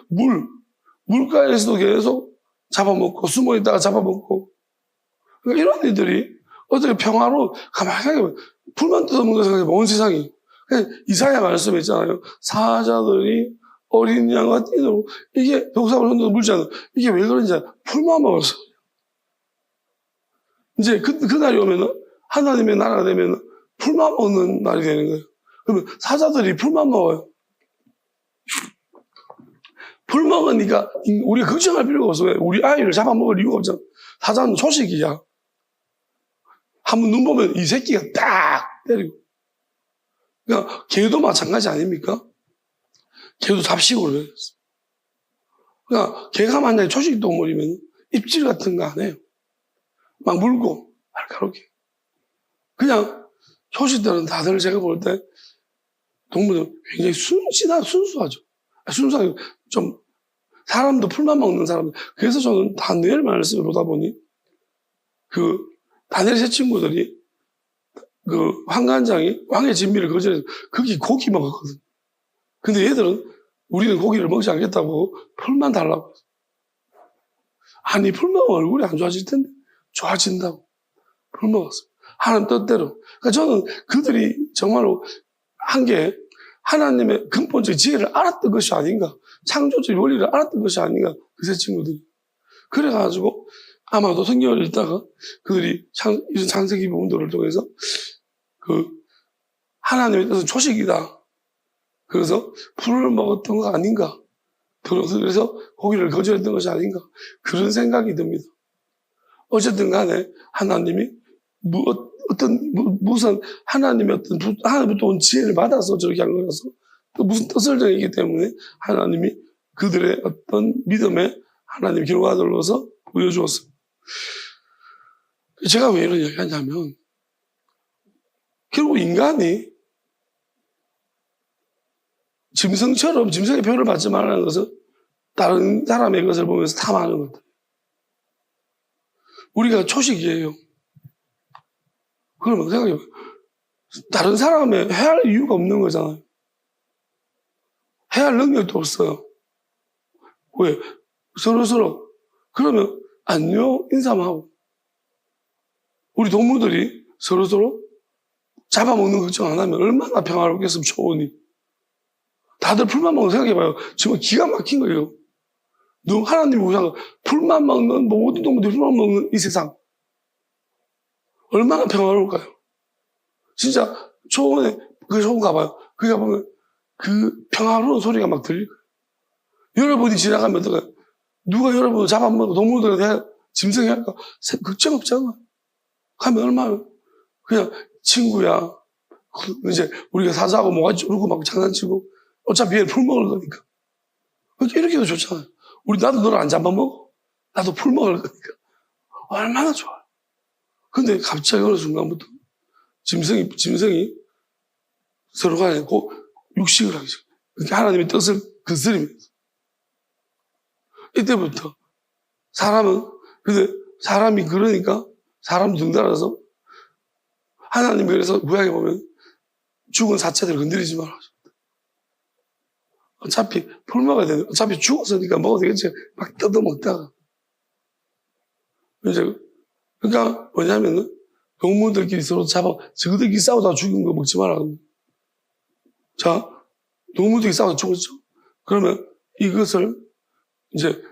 물가에서도 계속 잡아먹고 숨어있다가 잡아먹고 그러니까 이런 애들이 어떻게 평화로 가만히 생각해보면 풀만 뜯어먹는 생각해보면 온 세상이 이사야 말씀에 있잖아요. 사자들이 어린 양과 띠들고 이게 독사를 흔들어 물잖아요. 이게 왜 그런지 풀만 먹어서 이제 그 날이 오면은 하나님의 나라가 되면 풀만 먹는 날이 되는 거예요. 그러면 사자들이 풀만 먹어요. 풀 먹으니까 우리가 걱정할 필요가 없어요. 우리 아이를 잡아먹을 이유가 없잖아. 사자는 초식이야. 한번 눈 보면 이 새끼가 딱 때리고. 그러니까 개도 마찬가지 아닙니까? 개도 잡식으로 배웠어. 그러니까 개가 만약에 초식 동물이면 입질 같은 거 안 해요. 막 물고 날카롭게. 그냥 초식들은 다들 제가 볼 때 동물은 굉장히 순수하죠. 순수하게 좀 사람도 풀만 먹는 사람들. 그래서 저는 다니엘 말씀을 보다 보니 다니엘 세 친구들이 환관장이 왕의 진미를 거절해서 거기 고기 먹었거든. 근데 얘들은 우리는 고기를 먹지 않겠다고 풀만 달라고 했어. 아니 풀 먹으면 얼굴이 안 좋아질 텐데 좋아진다고 풀 먹었어. 하나님 뜻대로. 그러니까 저는 그들이 정말로 한 게 하나님의 근본적 지혜를 알았던 것이 아닌가. 창조적 원리를 알았던 것이 아닌가. 그 세 친구들이. 그래가지고 아마도 성경을 읽다가 그들이 이런 창세기 부분들을 통해서 하나님의 뜻은 초식이다. 그래서 풀을 먹었던 거 아닌가. 그래서 고기를 거절했던 것이 아닌가. 그런 생각이 듭니다. 어쨌든 간에 하나님이 무슨 하나님의 하나님부터 온 지혜를 받아서 저렇게 한 거라서 또 무슨 뜻을 정했기 때문에 하나님이 그들의 어떤 믿음에 하나님 결과들로서 보여주었습니다. 제가 왜 이런 얘기 하냐면 결국 인간이 짐승처럼 짐승의 표를 받지 말라는 것은 다른 사람의 것을 보면서 탐하는 것들. 우리가 초식이에요. 그러면 생각해봐요. 다른 사람의 해할 이유가 없는 거잖아요. 해할 능력도 없어요. 왜? 서로서로. 그러면 안녕 인사만 하고. 우리 동물들이 서로서로 잡아먹는 걱정 안 하면 얼마나 평화롭겠으면 초원이. 다들 풀만 먹는 생각해봐요. 정말 기가 막힌 거예요. 너무 하나님이 우상 풀만 먹는 모든 동물들이 풀만 먹는 이 세상. 얼마나 평화로울까요? 진짜 초원에 그 초원 가봐요. 거기 가보면 그 평화로운 소리가 막 들릴 거예요. 여러분이 지나가면 누가 여러분을 잡아먹고 동물들에 대해 짐승이 할까? 걱정 없잖아. 가면 얼마나 그냥 친구야. 이제 우리가 사자하고 뭐가 울고 막 장난치고 어차피 얘 풀 먹을 거니까. 이렇게도 좋잖아요. 나도 너를 안 잡아먹어. 나도 풀 먹을 거니까. 얼마나 좋아. 근데 갑자기 어느 순간부터 짐승이 서로 간에 육식을 하기 시작해요. 그러니까 하나님의 뜻을 거스리면서. 이때부터 근데 사람이 그러니까 사람 등 따라서 하나님이 그래서 구약에 보면 죽은 사체들을 건드리지 말라. 어차피 풀 먹어야 되는데 어차피 죽었으니까 먹어도 되겠지. 막 뜯어먹다가. 그러니까 뭐냐면은 동물들끼리 서로 저들끼리 싸우다가 죽은 거 먹지 마라. 자, 동물들끼리 싸우다 죽었죠. 그러면 이것을 이제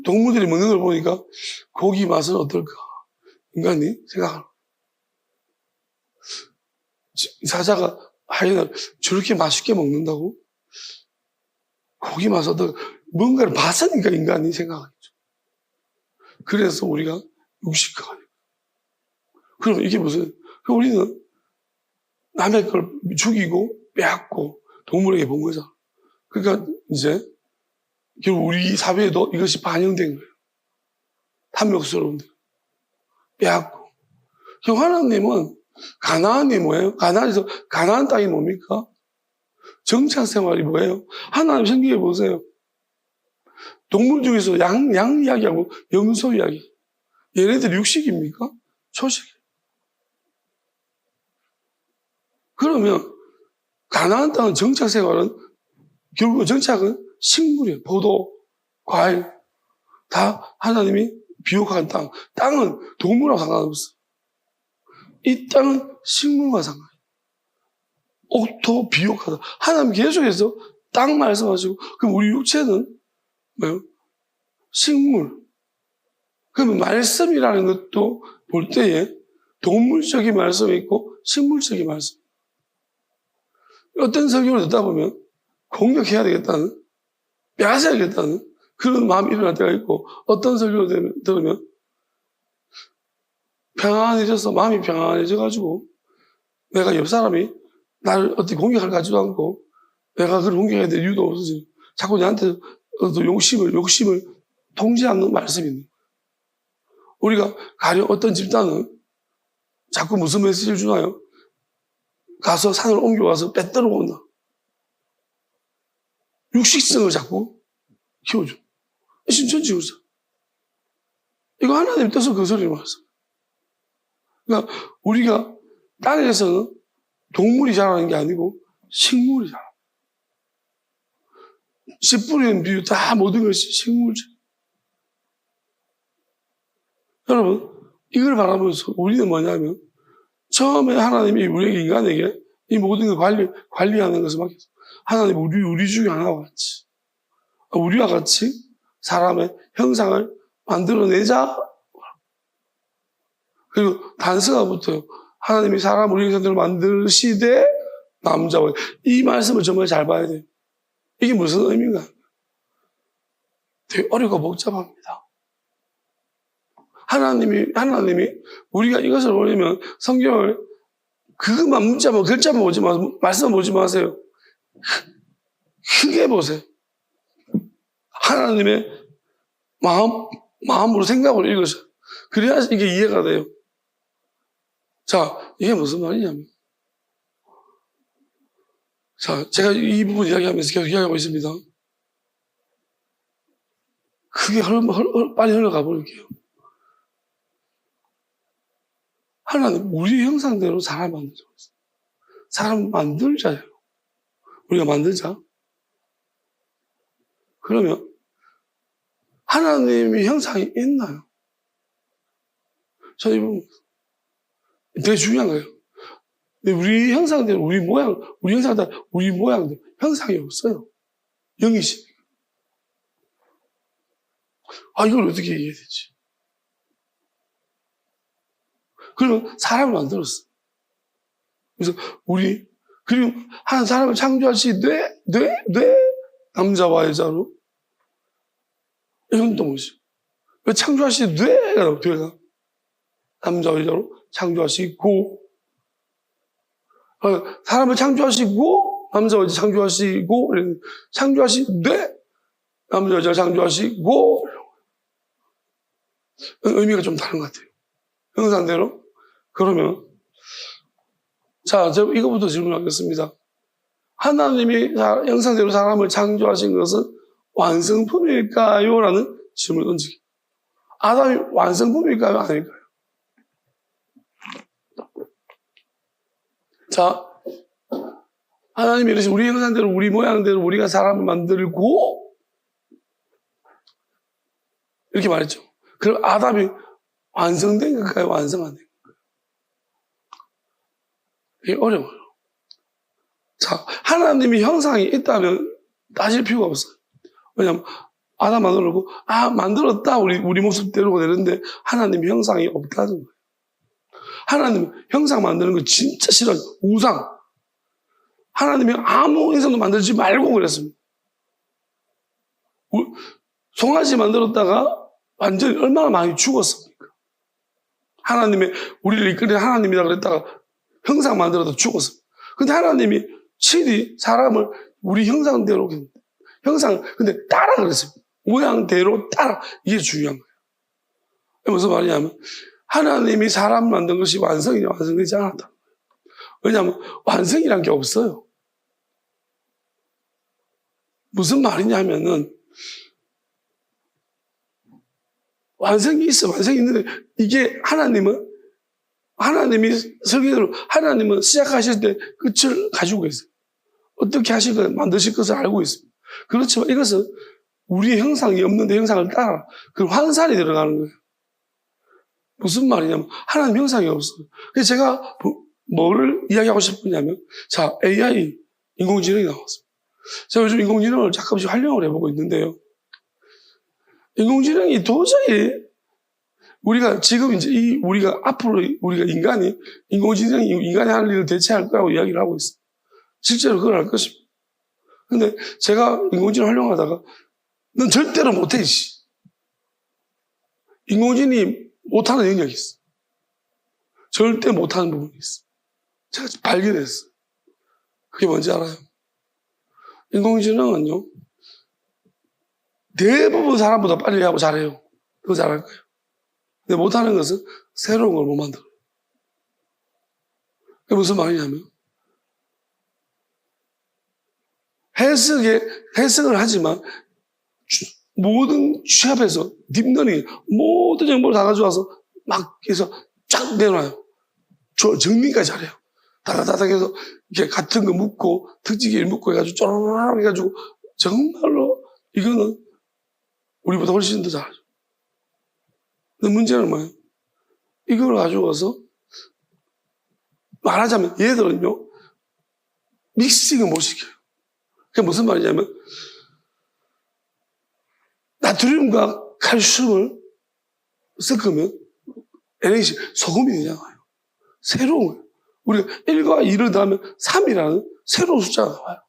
동물들이 먹는 걸 보니까 고기 맛은 어떨까? 인간이 생각하는 거예요. 사자가 하이에나를 저렇게 맛있게 먹는다고? 고기 맛은 어떨까? 뭔가를 봤으니까 인간이 생각하겠죠. 그래서 우리가 육식화가 돼요. 그럼 이게 무슨, 우리는 남의 걸 죽이고 빼앗고 동물에게 본 거잖아. 그러니까 이제 결국 우리 사회에도 이것이 반영된 거예요. 탐욕스러운데. 빼앗고. 결국 하나님은 가나안이 뭐예요? 가나안 땅이 뭡니까? 정착 생활이 뭐예요? 하나님 생각해 보세요. 동물 중에서 양 이야기하고 염소 이야기. 얘네들 육식입니까? 초식. 그러면 가나안 땅은 정착 생활은 결국 정착은 식물이에요. 포도, 과일 다 하나님이 비옥한 땅. 땅은 동물하고 상관없어. 이 땅은 식물과 상관이에요. 옥토 비옥하다. 하나님 계속해서 땅 말씀하시고 그럼 우리 육체는 뭐예요? 식물. 그러면 말씀이라는 것도 볼 때에 동물적인 말씀이 있고 식물적인 말씀. 어떤 설교를 듣다 보면 공격해야 되겠다는, 빼앗아야겠다는 그런 마음이 일어날 때가 있고, 어떤 설교를 들으면 평안해져서, 마음이 평안해져가지고 내가 옆 사람이 나를 어떻게 공격할 것 같지도 않고 내가 그걸 공격해야 될 이유도 없어지고 자꾸 나한테 욕심을 통제하는 말씀이 있는 거예요. 우리가 가령 어떤 집단은 자꾸 무슨 메시지를 주나요? 가서 산을 옮겨와서 빼뜨려 온다. 육식성을 자꾸 키워줘. 신천지구자. 이거 하나님의 뜻을 거스리는 말씀. 그러니까 우리가 땅에서는 동물이 자라는 게 아니고 식물이 자라. 씨 뿌리는 비유 다 모든 것이 식물적. 여러분, 이걸 바라보면서 우리는 뭐냐면 처음에 하나님이 우리에게 인간에게 이 모든 걸 관리하는 것을 맡겼어. 하나님 우리 중에 하나와 같이 우리와 같이 사람의 형상을 만들어내자. 그리고 단서가 붙어요. 하나님이 사람 우리 형상대로 만드시되 남자와 이 말씀을 정말 잘 봐야 돼요. 이게 무슨 의미인가? 되게 어렵고 복잡합니다. 하나님이 우리가 이것을 보려면 성경을 그것만 문자만, 글자만 보지 마세요. 말씀 보지 마세요. 크게 보세요. 하나님의 마음으로 생각으로 읽으세요. 그래야 이게 이해가 돼요. 자, 이게 무슨 말이냐면. 자, 제가 이 부분 이야기하면서 계속 이야기하고 있습니다. 크게 빨리 흘러가 버릴게요. 하나님, 우리 형상대로 사람 만들자. 사람 만들자예요. 우리가 만들자. 그러면 하나님의 형상이 있나요? 저 이 부분 되게 중요한 거예요. 근데 우리 형상대로, 우리 형상대로, 우리 모양대로 형상이 없어요. 영이시. 이걸 어떻게 이해해야 되지? 그러면 사람을 만들었어. 그래서 그리고 한 사람을 창조하시 남자와 여자로. 이건 또 뭐지? 왜 창조하시 뇌가 남자와 여자로 창조하시고, 사람을 창조하시고, 남자와 여자 창조하시고, 남자 여자 창조하시고, 의미가 좀 다른 것 같아요. 형상대로. 그러면, 자, 제가 이거부터 질문하겠습니다. 하나님이 형상대로 사람을 창조하신 것은 완성품일까요? 라는 질문을 던지기. 아담이 완성품일까요? 아닐까요? 자, 하나님이 이러시 우리 형상대로, 우리 모양대로 우리가 사람을 만들고, 이렇게 말했죠. 그럼 아담이 완성된 걸까요? 완성 안 된 걸까요? 이게 어려워요. 자, 하나님이 형상이 있다면 따질 필요가 없어요. 왜냐하면 아담 만들고 만들었다 우리 모습대로 되는데 하나님이 형상이 없다는 거예요. 하나님 형상 만드는 거 진짜 싫어요. 우상. 하나님이 아무 형상도 만들지 말고 그랬습니다. 송아지 만들었다가 완전히 얼마나 많이 죽었습니까? 하나님의 우리를 이끌는 하나님이라 그랬다가 형상 만들어도 죽었습니다. 근데 하나님이 친히 사람을 우리 형상대로 근데 따라 그랬습니다. 모양대로 따라. 이게 중요한 거예요. 무슨 말이냐면 하나님이 사람 만든 것이 완성되지 않았다. 왜냐하면 완성이란 게 없어요. 무슨 말이냐면은 완성이 있어. 완성이 있는데 이게 하나님이 설계대로 하나님은 시작하실 때 끝을 가지고 계세요. 어떻게 만드실 것을 알고 있습니다. 그렇지만 이것은 우리의 형상이 없는데 형상을 따라 그 환산이 들어가는 거예요. 무슨 말이냐면 하나님 형상이 없어요. 그래서 제가 뭐를 이야기하고 싶으냐면 자, AI 인공지능이 나왔습니다. 제가 요즘 인공지능을 가끔씩 활용을 해보고 있는데요. 인공지능이 도저히 우리가 지금 이제 앞으로 우리가 인공지능이 인간이 할 일을 대체할 거라고 이야기를 하고 있어요. 실제로 그걸 할 것입니다. 근데 제가 인공지능 활용하다가 넌 절대로 못해, 인공지능이 못하는 영역이 있어. 절대 못하는 부분이 있어. 제가 발견했어요. 그게 뭔지 알아요? 인공지능은요, 대부분 사람보다 빨리 하고 잘해요. 더 잘할 거예요. 근데 못하는 것은 새로운 걸 못 만들어요. 그게 무슨 말이냐면, 해석을 하지만, 모든 취합해서, 딥러닝, 모든 정보를 다 가져와서 막 해서 쫙 내놔요. 정리까지 잘해요. 다다다닥 해서, 이렇게 같은 거 묶고, 특징을 묶고 해가지고, 쪼르르 해가지고, 정말로, 이거는 우리보다 훨씬 더 잘하죠. 근데 문제는 뭐예요? 이걸 가지고 와서, 말하자면, 얘들은요, 믹싱을 못 시켜요. 그게 무슨 말이냐면, 나트륨과 칼슘을 섞으면 NaC, 소금이 되잖아요. 새로운 거예요. 우리가 1과 2를 더하면 3이라는 새로운 숫자가 나와요.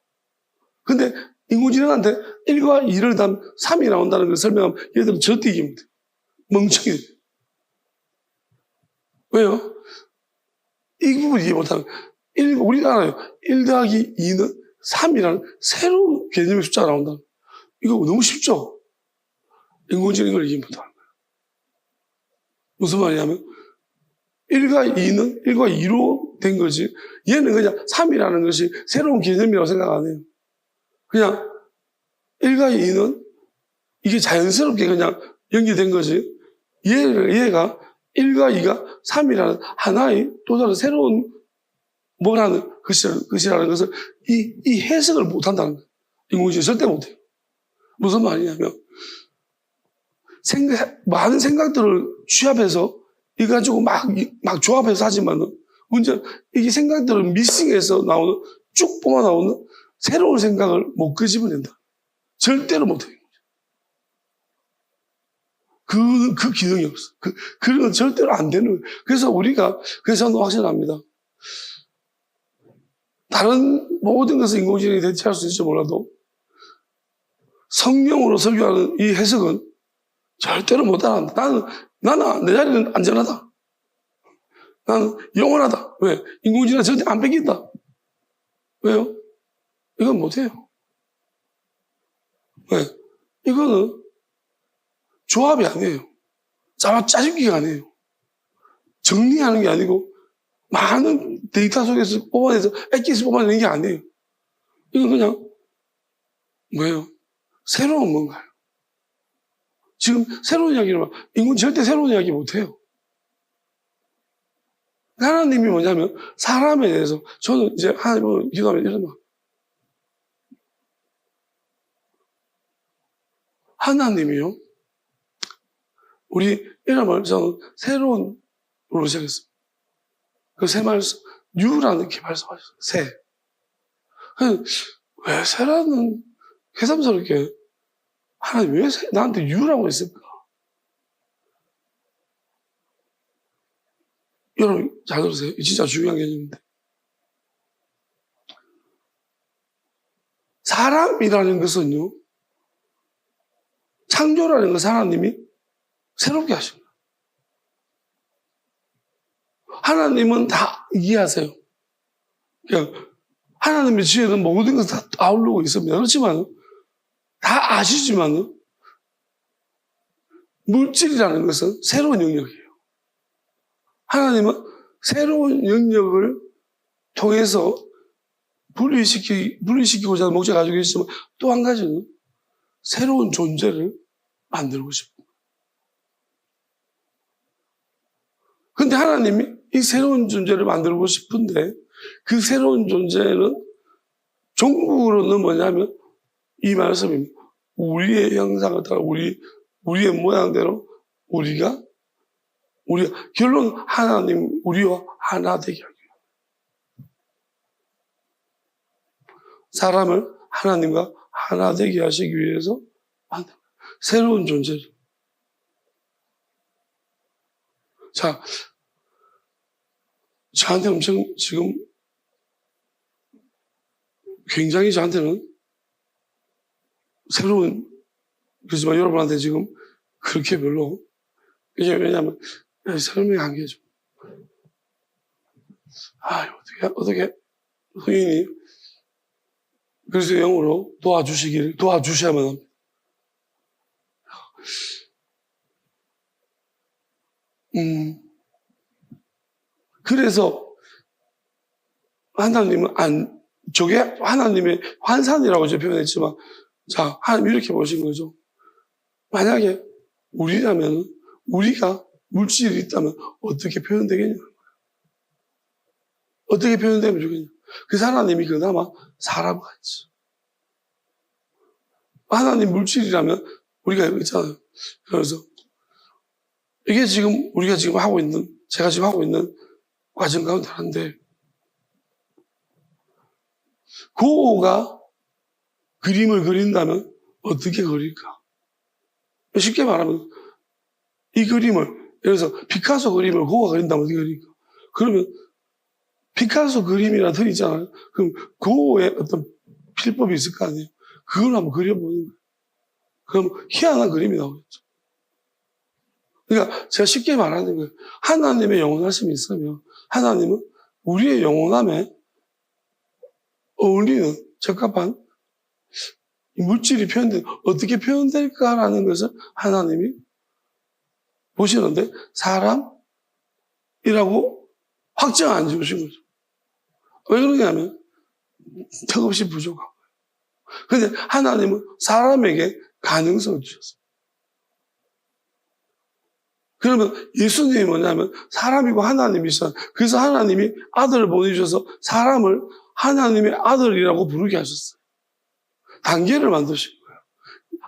근데 인공지능한테 1과 2를 더하면 3이 나온다는 걸 설명하면 얘들은 젖뛰기입니다. 멍청이 돼요. 왜요? 이 부분 이해 못하는 거예요. 우리가 알아요. 1 더하기 2는 3이라는 새로운 개념의 숫자가 나온다. 이거 너무 쉽죠? 인공지능이 이걸 이해 못하는 거예요. 무슨 말이냐면 1과 2는 1과 2로 된 거지. 얘는 그냥 3이라는 것이 새로운 개념이라고 생각 안 해요. 그냥 1과 2는 이게 자연스럽게 그냥 연결된 거지. 얘가 1과 2가 3이라는 하나의 또 다른 새로운 뭐라는 것이라는 것을 이 해석을 못 한다는 거예요. 인공지능이 절대 못 해요. 무슨 말이냐면 많은 생각들을 취합해서 이거 가지고 막 조합해서 하지만은 문제는 이게 생각들을 미싱해서 나오는 쭉 뽑아 나오는 새로운 생각을 못 끄집어낸다. 절대로 못 해요. 그 기능이 없어. 그런 건 절대로 안 되는 거예요. 그래서 저는 확신합니다. 다른 모든 것을 인공지능이 대체할 수 있을지 몰라도 성령으로 설교하는 이 해석은 절대로 못 따라한다. 나는 내 자리는 안전하다. 나는 영원하다. 왜? 인공지능은 절대 안 뺏긴다. 왜요? 이건 못해요. 왜? 이거는 조합이 아니에요. 짜집기가 아니에요. 정리하는 게 아니고 많은 데이터 속에서 뽑아내서 엑기스 뽑아내는 게 아니에요. 이건 그냥 뭐예요? 새로운 뭔가요? 지금 새로운 이야기를 인군 절대 새로운 이야기 못해요. 하나님이 뭐냐면 사람에 대해서 저는 이제 하나님을 기도하면 이런 말. 하나님이요. 우리 이런 말 저는 새로운으로 시작했습니다. 그 새 말씀 뉴라는 게 말씀하셨어요. 새. 왜 새라는 해삼스럽게 하나님 왜 나한테 뉴라고 했을까? 여러분 잘 들으세요. 진짜 중요한 개념인데. 사람이라는 것은요. 창조라는 것은 하나님이 새롭게 하신 거예요. 하나님은 다 이해하세요. 그러니까 하나님의 지혜는 모든 것을 다 아우르고 있습니다. 그렇지만 다 아시지만 물질이라는 것은 새로운 영역이에요. 하나님은 새로운 영역을 통해서 분리시키고자 하는 목적을 가지고 있지만 또 한 가지는 새로운 존재를 만들고 싶은 거예요. 근데 하나님이 이 새로운 존재를 만들고 싶은데 그 새로운 존재는 종국으로는 뭐냐면 이 말씀입니다. 우리의 형상을 따라 우리의 모양대로 우리가 결론 하나님 우리와 하나 되게 하기 위해 사람을 하나님과 하나 되게 하시기 위해서 만든 새로운 존재죠. 자, 저한테 엄청 지금 굉장히 저한테는 새로운 그렇지만 여러분한테 지금 그렇게 별로 왜냐하면 설명이 한계죠. 어떻게 성인이 그리스도의 영으로 도와주셔야만 합니다. 그래서 하나님은 저게 하나님의 환산이라고 이제 표현했지만, 자, 하나님 이렇게 보신 거죠. 만약에 우리가 물질이 있다면 어떻게 표현되겠냐? 어떻게 표현되면 좋겠냐? 그 하나님이 그나마 사람 같지. 하나님 물질이라면 우리가 있잖아요. 그래서 이게 지금 제가 지금 하고 있는 과정 가운데 하나인데, 고흐가 그림을 그린다면 어떻게 그릴까? 쉽게 말하면 이 그림을 예를 들어서 피카소 그림을 고흐가 그린다면 어떻게 그릴까? 그러면 피카소 그림이라는 틀이 있잖아요. 그럼 고흐의 어떤 필법이 있을 거 아니에요. 그걸 한번 그려보는 거예요. 그럼 희한한 그림이 나오겠죠. 그러니까 제가 쉽게 말하는 거예요. 하나님의 영원하심이 있으면 하나님은 우리의 영원함에 어울리는 적합한 물질이 표현된, 어떻게 표현될까라는 것을 하나님이 보시는데 사람이라고 확정 안 지으신 거죠. 왜 그러냐면 턱없이 부족한 거예요. 그런데 하나님은 사람에게 가능성을 주셨어요. 그러면 예수님이 뭐냐면 사람이고 하나님이시잖아요. 그래서 하나님이 아들을 보내주셔서 사람을 하나님의 아들이라고 부르게 하셨어요. 단계를 만드신 거예요.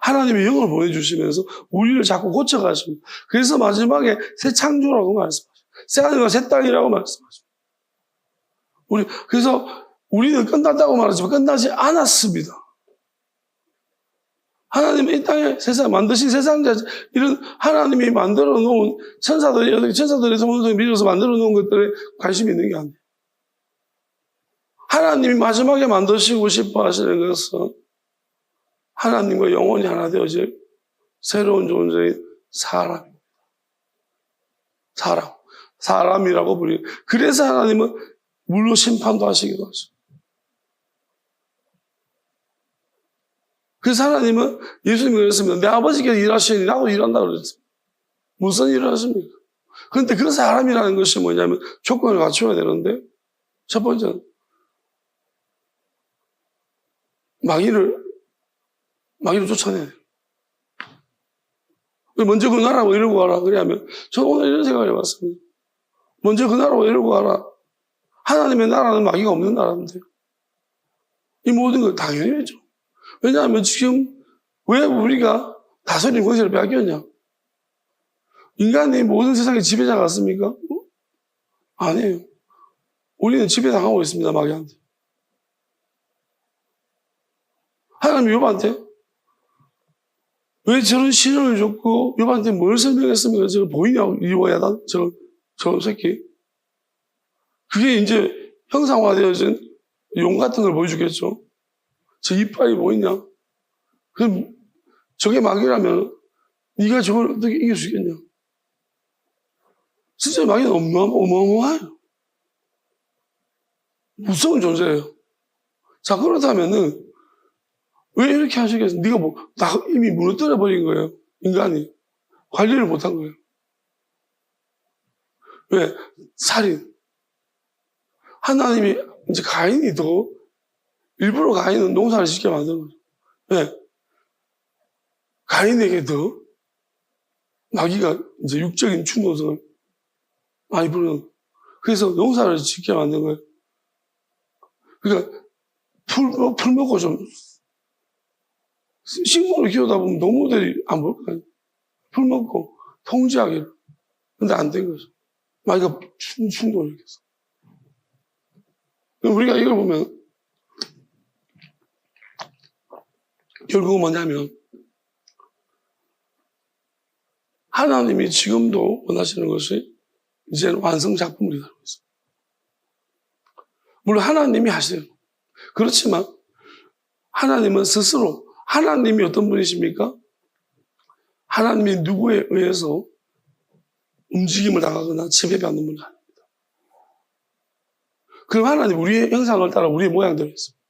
하나님의 영을 보내주시면서 우리를 자꾸 고쳐가십니다. 그래서 마지막에 새 창조라고 말씀하십니다. 새 하늘과 새 땅이라고 말씀하십니다. 그래서 우리는 끝났다고 말하지만 끝나지 않았습니다. 하나님이 이 땅에 세상 만드신 세상 자체, 이런 하나님이 만들어 놓은 천사들의 성성을 밀어서 만들어 놓은 것들에 관심이 있는 게 아니에요. 하나님이 마지막에 만드시고 싶어 하시는 것은 하나님과 영원히 하나 되어질 새로운 존재인 사람입니다. 사람이라고 부르는. 그래서 하나님은 물로 심판도 하시기도 하죠. 그래서 하나님은 예수님이 그랬습니다. 내 아버지께서 일하시니 나도 일한다 그랬습니다. 무슨 일을 하십니까? 그런데 그 사람이라는 것이 뭐냐면 조건을 갖춰야 되는데 첫 번째는 마귀를 쫓아내야 돼요. 먼저 그 나라로 이러고 가라. 그래야면 저는 오늘 이런 생각을 해봤습니다. 먼저 그 나라로 이러고 가라. 하나님의 나라는 마귀가 없는 나라인데 이 모든 걸 당연히 해죠. 왜냐하면 지금 왜 우리가 다스린 권세를 빼앗겼냐? 인간이 모든 세상의 지배자 같습니까? 아니에요. 우리는 지배당하고 있습니다. 마귀한테. 하나님이 욥한테 왜 저런 시련을 줬고 욥한테 뭘 설명했습니까? 저거 보이냐고 이워야단 저런 새끼. 그게 이제 형상화되어진 용 같은 걸 보여주겠죠. 저 이빨이 보이냐? 그럼 저게 마귀라면 네가 저걸 어떻게 이길 수 있겠냐? 진짜 마귀는 어마어마해요. 무서운 존재예요. 자, 그렇다면은 왜 이렇게 하시겠어요? 네가 나 이미 무너뜨려 버린 거예요. 인간이 관리를 못한 거예요. 왜? 살인. 하나님이 이제 가인이 더 일부러 가인은 농사를 짓게 만든 거죠. 왜? 가인에게 더 마귀가 이제 육적인 충동성을 많이 부르는. 그래서 농사를 짓게 만든 거예요. 그러니까 풀 먹고 좀 식물을 키우다 보면 농부들이 안 볼 거예요. 풀 먹고 통제하기를. 근데 안 된 거죠. 마귀가 충동을 일으켰어. 우리가 이걸 보면 결국은 뭐냐면 하나님이 지금도 원하시는 것이 이제는 완성 작품을 다루고 있습니다. 물론 하나님이 하세요. 그렇지만 하나님은 스스로 하나님이 어떤 분이십니까? 하나님이 누구에 의해서 움직임을 당하거나 지배받는 분이 아닙니다. 그럼 하나님 우리의 형상을 따라 우리의 모양대로 했습니다.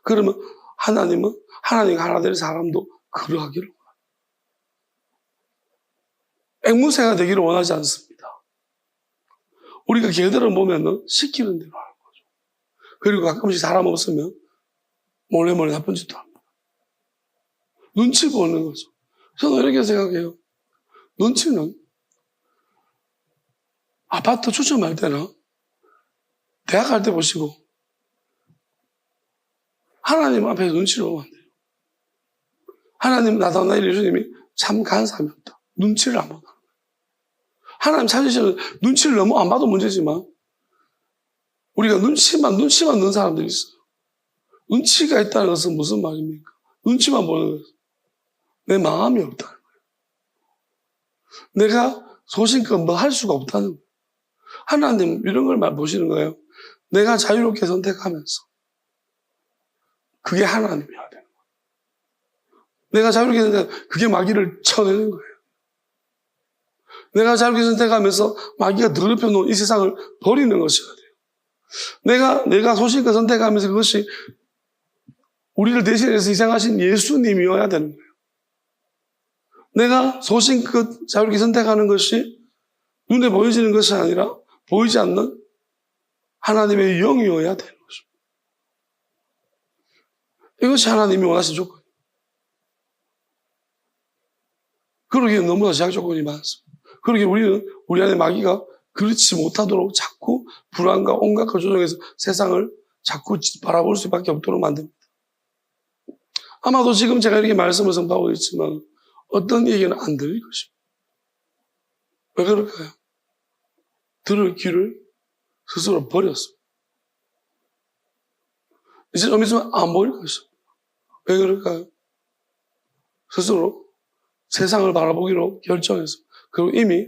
그러면 하나님은 하나님과 하나 될 사람도 그러하기를 원합니다. 앵무새가 되기를 원하지 않습니다. 우리가 개들을 보면은 시키는 대로 하는 거죠. 그리고 가끔씩 사람 없으면 몰래 나쁜 짓도 합니다. 눈치 보는 거죠. 저는 이렇게 생각해요. 눈치는 아파트 추첨할 때나 대학 갈 때 보시고 하나님 앞에서 눈치를 보면 안 돼요. 하나님 나타나일 예수님이 참 간사하였다. 눈치를 안 본다. 하나님 찾으시는 눈치를 너무 안 봐도 문제지만 우리가 눈치만 넣는 사람들이 있어요. 눈치가 있다는 것은 무슨 말입니까? 눈치만 보는 거예요. 내 마음이 없다는 거예요. 내가 소신껏 뭐 할 수가 없다는 거예요. 하나님 이런 걸 보시는 거예요. 내가 자유롭게 선택하면서 그게 하나님이어야 되는 거예요. 내가 자유롭게 선택하면 그게 마귀를 쳐내는 거예요. 내가 자유롭게 선택하면서 마귀가 더럽혀 놓은 이 세상을 버리는 것이어야 돼요. 내가 소신껏 선택하면서 그것이 우리를 대신해서 희생하신 예수님이어야 되는 거예요. 내가 소신껏 자유롭게 선택하는 것이 눈에 보여지는 것이 아니라 보이지 않는 하나님의 영이어야 되는 것입니다. 이것이 하나님이 원하시는 조건이에요. 그러기에 너무나 제약 조건이 많습니다. 그러기에 우리는 우리 안에 마귀가 그렇지 못하도록 자꾸 불안과 온갖 걸 조정해서 세상을 자꾸 바라볼 수밖에 없도록 만듭니다. 아마도 지금 제가 이렇게 말씀을 선포하고 있지만 어떤 얘기는 안 들릴 것입니다. 왜 그럴까요? 들을 귀를 스스로 버렸습니다. 이제 좀 있으면 안 보일 것입니다. 왜 그럴까요? 스스로 세상을 바라보기로 결정해서, 그리고 이미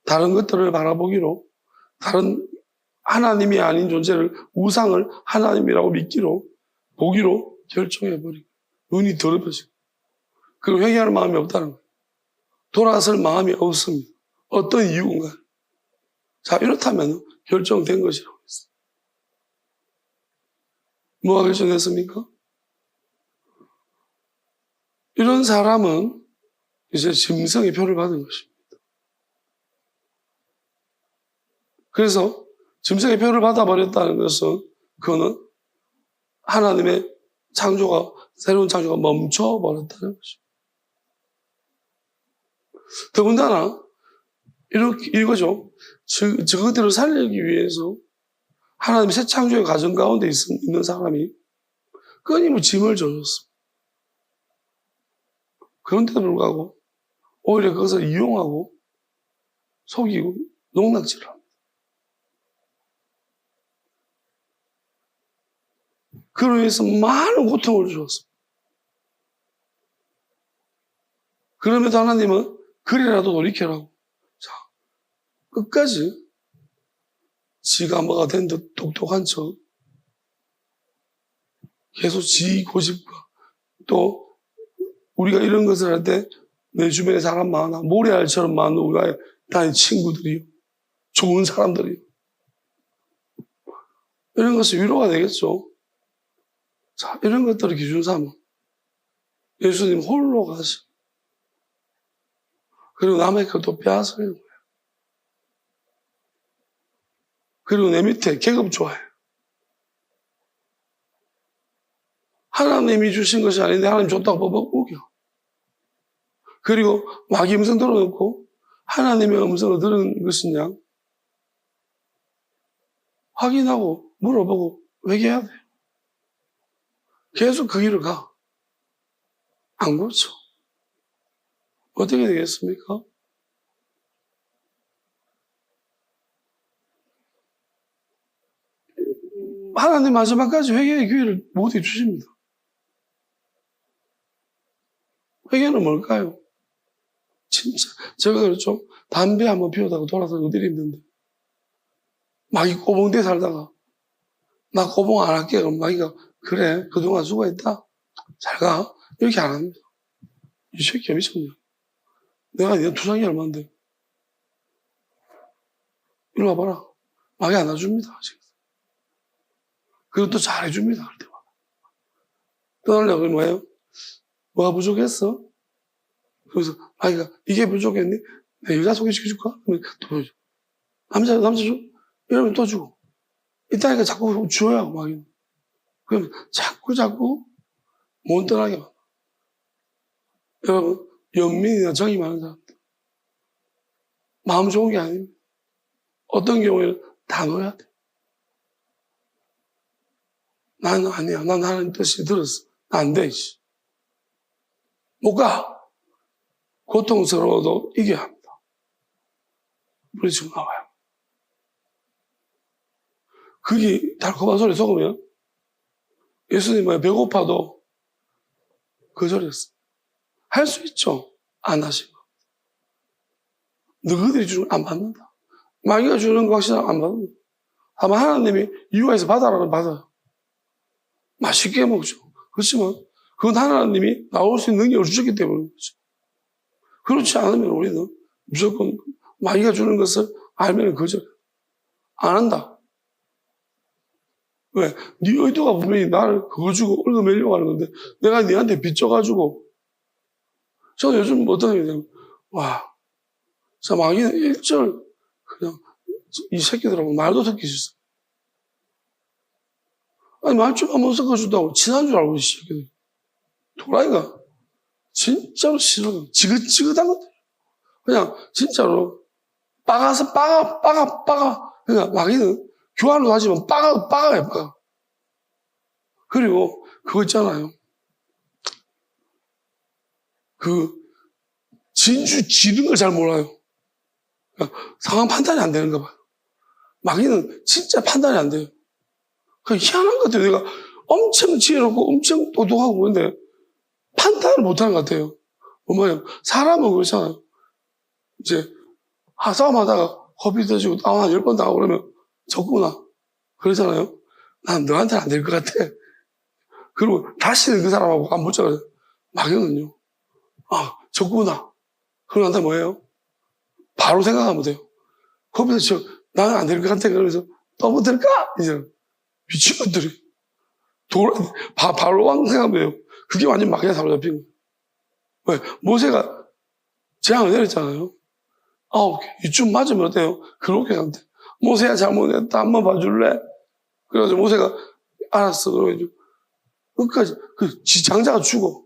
다른 것들을 바라보기로, 다른 하나님이 아닌 존재를, 우상을 하나님이라고 믿기로, 보기로 결정해버리고 눈이 더럽혀지고, 그리고 회개하는 마음이 없다는 거예요. 돌아설 마음이 없습니다. 어떤 이유인가. 자, 이렇다면 결정된 것이라고 했습니다. 뭐가 결정됐습니까? 이런 사람은 이제 짐승의 표를 받은 것입니다. 그래서 짐승의 표를 받아버렸다는 것은 그거는 하나님의 새로운 창조가 멈춰버렸다는 것입니다. 더군다나 이거죠. 저것들을 살리기 위해서 하나님의 새 창조의 과정 가운데 있는 사람이 끊임없이 짐을 져줬습니다. 그런데도 불구하고 오히려 그것을 이용하고 속이고 농락질을 합니다. 그로 인해서 많은 고통을 주었습니다. 그럼에도 하나님은 그래라도 돌이켜라고. 자, 끝까지 지가 뭐가 된 듯 똑똑한 척 계속 지 고집과, 또 우리가 이런 것을 할 때 내 주변에 사람 많아, 모래알처럼 많은 우리가 다른 친구들이요, 좋은 사람들이요, 이런 것이 위로가 되겠죠. 자, 이런 것들을 기준 삼아 예수님 홀로 가시, 그리고 남의 것도 빼앗으려는 거예요. 그리고 내 밑에 계급 좋아해요. 하나님이 주신 것이 아닌데 하나님 줬다고 뽑아 우겨. 그리고 마귀 음성 들어놓고 하나님의 음성을 들은 것이냐 확인하고 물어보고 회개해야 돼요. 계속 그 길을 가. 안 고쳐. 어떻게 되겠습니까? 하나님 마지막까지 회개의 기회를 못 해주십니다. 회개는 뭘까요? 진짜 제가 그렇죠. 담배 한번 피우다가 돌아서 어디를 힘든데 마귀 꼬봉대 살다가 나 꼬봉 안 할게. 그럼 마귀가 그래 그동안 수고했다 잘 가 이렇게 안 합니다. 이 새끼야 미쳤냐. 내가 네 투상이 얼만데 이리 와봐라. 마귀 안 놔줍니다. 그리고 또 잘해줍니다. 그럴 때마다. 떠나려고 그러면 뭐예요? 뭐가 부족했어? 그래서 마귀가 이게 부족했니? 내 여자 소개시켜줄까? 그러면 또 보여줘. 남자 줘? 이러면 또 주고. 이따니까 자꾸 줘야 마귀는. 그럼 자꾸 못 떠나게 만들어. 여러분, 연민이나 정이 많은 사람들. 마음 좋은 게 아닙니다. 어떤 경우에는 다 놓아야 돼. 나는 아니야. 난 하나님 뜻이 들었어. 나 안 돼. 못 가. 고통스러워도 이겨야 합니다. 물리치고 나와요. 그게 달콤한 소리 속으면 예수님은 배고파도 거절했어. 할 수 있죠. 안 하시고. 너희들이 주는 거 안 받는다. 마귀가 주는 거 확실히 안 받는다. 아마 하나님이 유아에서 받아라면 받아요. 맛있게 먹죠. 그렇지만 그건 하나님이 나올 수 있는 능력을 주셨기 때문에 그렇죠. 그렇지 않으면 우리는 무조건 마귀가 주는 것을 알면 거절. 안 한다. 왜? 네 의도가 분명히 나를 그거 주고 얽어매려고 하는 건데 내가 네한테 빚져가지고 저는 요즘 어떤 얘기냐면 와 진짜 마귀는 일절 그냥 이 새끼들하고 말도 듣기 싫어. 아니 말 좀 한번 섞어준다고 친한 줄 알고 이 새끼들. 도라이가 진짜로 싫어. 지긋지긋한 것들. 그냥 진짜로 빠가서 빠가. 그러니까 마귀는 교환으로 하지만 빠가야 빠가. 그리고 그거 있잖아요. 그 진주 지른 걸 잘 몰라요. 그러니까 상황 판단이 안 되는가 봐요. 마귀는 진짜 판단이 안 돼요. 그러니까 희한한 것 같아요. 내가 엄청 지혜롭고 엄청 똑똑하고 그런데 판단을 못하는 것 같아요. 뭐냐면 사람은 그렇잖아요. 이제 싸움하다가 허비 터지고 다운 한 10번 당하고 그러면 졌구나. 그러잖아요. 난 너한테는 안 될 것 같아. 그리고 다시는 그 사람하고 안 붙자 그래. 마귀는요. 졌구나. 그러고 난 다음에 뭐예요? 바로 생각하면 돼요. 거기서 나는 안 될 것 같아. 그래서 떠붙을까? 이제 미친 것들이. 바로 왕 생각하면 돼요. 그게 완전 마귀에 사로잡힌 거예요. 왜? 모세가 재앙을 내렸잖아요. 이쯤 맞으면 어때요? 그렇게 가면 돼. 모세야 잘못했다. 한번 봐줄래? 그래가지고 모세가 알았어. 그러가지고 끝까지 지 장자가 죽어.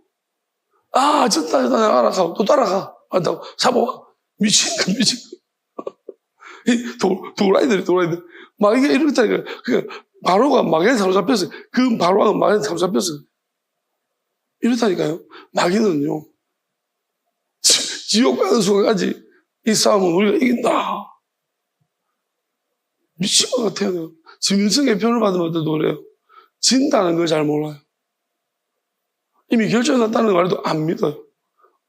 졌다. 내가 알아가. 또 따라가. 안다고. 잡아와. 미친 거. 이 도라이들. 막 이게 이렇다니까. 바로가 마귀에 사로잡혔어요. 그 바로가 마귀에 사로잡혔어요. 이렇다니까요. 마귀는요. 지옥 가는 순간까지 이 싸움은 우리가 이긴다. 미친 것 같아요. 짐승의 편을 받으면 어때도 그래요. 진다는 걸 잘 몰라요. 이미 결정났다는 말도 안 믿어요.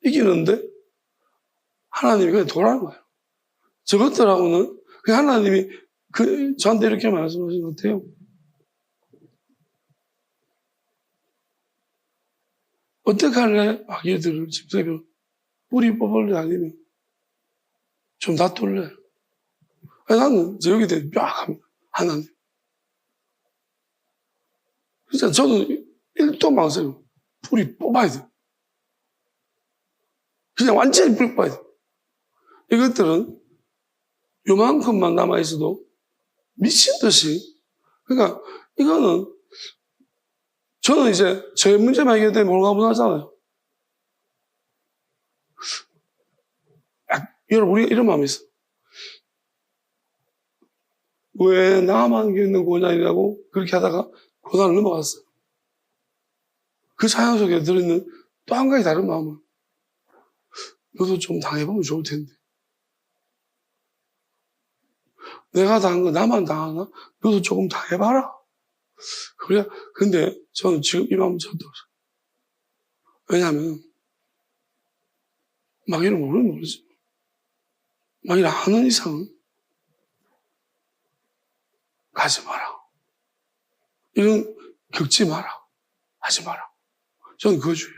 이기는데 하나님이 그냥 도라는 거예요. 저것들하고는 그냥 하나님이 저한테 이렇게 말씀하신 것 같아요. 어떻게 할래? 마귀들을 집사면 뿌리 뽑을래? 아니면 좀 놔둘래? 나는 여기 대해 쫙 합니다. 하나님. 진짜 저는 1도 망설여요. 뿌리 뽑아야 돼. 그냥 완전히 뿌리 뽑아야 돼. 이것들은 요만큼만 남아있어도 미친 듯이. 그러니까 이거는 저는 이제 제 문제만 해결되면 몰가분하잖아요. 여러분 우리가 이런 마음이 있어. 왜 나만 겪는 고난이라고 그렇게 하다가 고난을 넘어갔어요. 그 사연 속에 들어있는 또 한 가지 다른 마음은 너도 좀 당해보면 좋을 텐데. 내가 당한 거 나만 당하나? 너도 조금 당해봐라. 그래. 근데 저는 지금 이 마음은 절대 없어요. 왜냐하면 마귀를 모르면 모르지. 마귀를 아는 이상은 가지 마라. 이런 겪지 마라. 하지 마라. 저는 그거 주예요.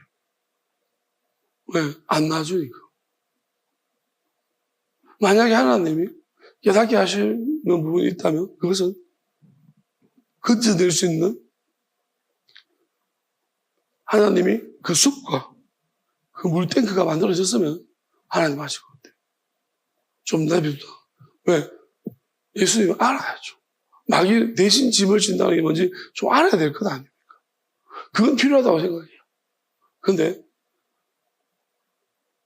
왜? 안 놔주니까. 만약에 하나님이 깨닫게 하시는 부분이 있다면 그것은 건져낼 수 있는 하나님이 그 숲과 그 물탱크가 만들어졌으면 하나님 하실 것 같아요. 좀 내비두다. 왜? 예수님은 알아야죠. 마귀 대신 짐을 진다는 게 뭔지 좀 알아야 될 것 아닙니까? 그건 필요하다고 생각해요. 근데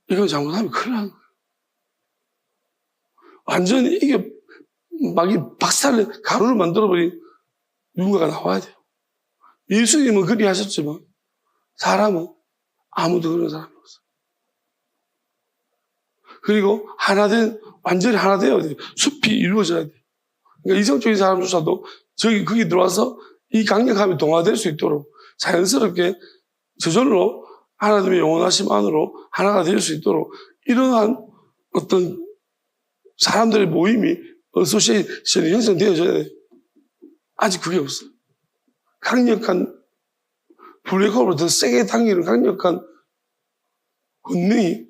이건 잘못하면 큰일 나는 거예요. 완전히 이게 마귀 박살내 가루를 만들어버린 누군가가 나와야 돼요. 예수님은 그리 하셨지만 사람은 아무도 그런 사람이 없어요. 그리고 완전히 하나 되어야 돼요. 숲이 이루어져야 돼요. 그러니까 이성적인 사람조차도 거기 들어와서 이 강력함이 동화될 수 있도록 자연스럽게 저절로 하나님의 영원하심 안으로 하나가 될 수 있도록 이러한 어떤 사람들의 모임이 어소시에이션이 형성되어져야 돼요. 아직 그게 없어요. 강력한 블랙홀을 더 세게 당기는 강력한 권능이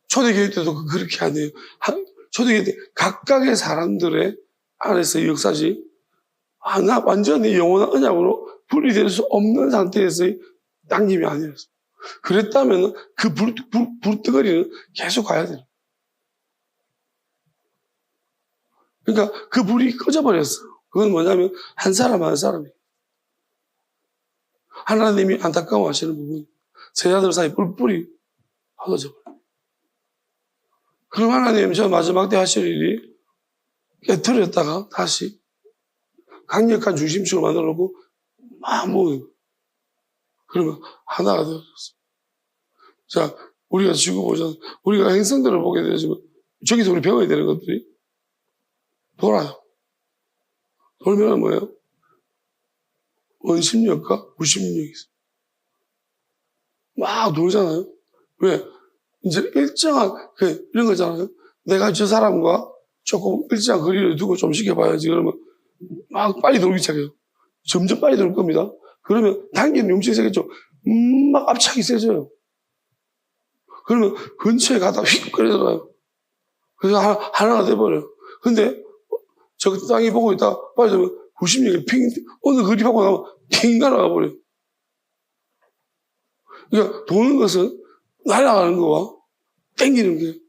초대교회 때도 그렇게 하네요. 초대교회 때 각각의 사람들의 안에서 역사지 나 완전히 영원한 언약으로 분리될 수 없는 상태에서의 당김이 아니었어. 그랬다면 그 불덩어리는 계속 가야 돼요. 그러니까 그 불이 꺼져버렸어. 그건 뭐냐면 한 사람 한 사람이. 하나님이 안타까워하시는 부분, 제자들 사이 뿔뿔이 흩어져 버려요. 그럼 하나님 저 마지막 때 하실 일이 깨트렸다가 다시 강력한 중심축을 만들어 놓고 막 모으는 거예요. 그러면 하나가 되어졌어. 자, 우리가 지구 보자. 우리가 행성들을 보게 되지만 저기서 우리 배워야 되는 것들이 돌아요. 돌면 뭐예요? 원심력과 무심력이 있어요. 막 돌잖아요. 왜? 이제 일정한, 이런 거잖아요. 내가 저 사람과 조금 일정한 거리를 두고 좀 지켜봐야지. 그러면 막 빨리 돌기 시작해요. 점점 빨리 돌 겁니다. 그러면 당기는 용체이 세겠죠. 막 압착이 세져요. 그러면 근처에 가다가 휙 끌어들어요. 그래서 하나가 돼버려요. 근데 저 땅이 보고 있다가 빨리 되면 90력이 핑, 어느 거리 받고 나면 핑 날아가 버려요. 그러니까 도는 것은 날아가는 거와 땡기는 게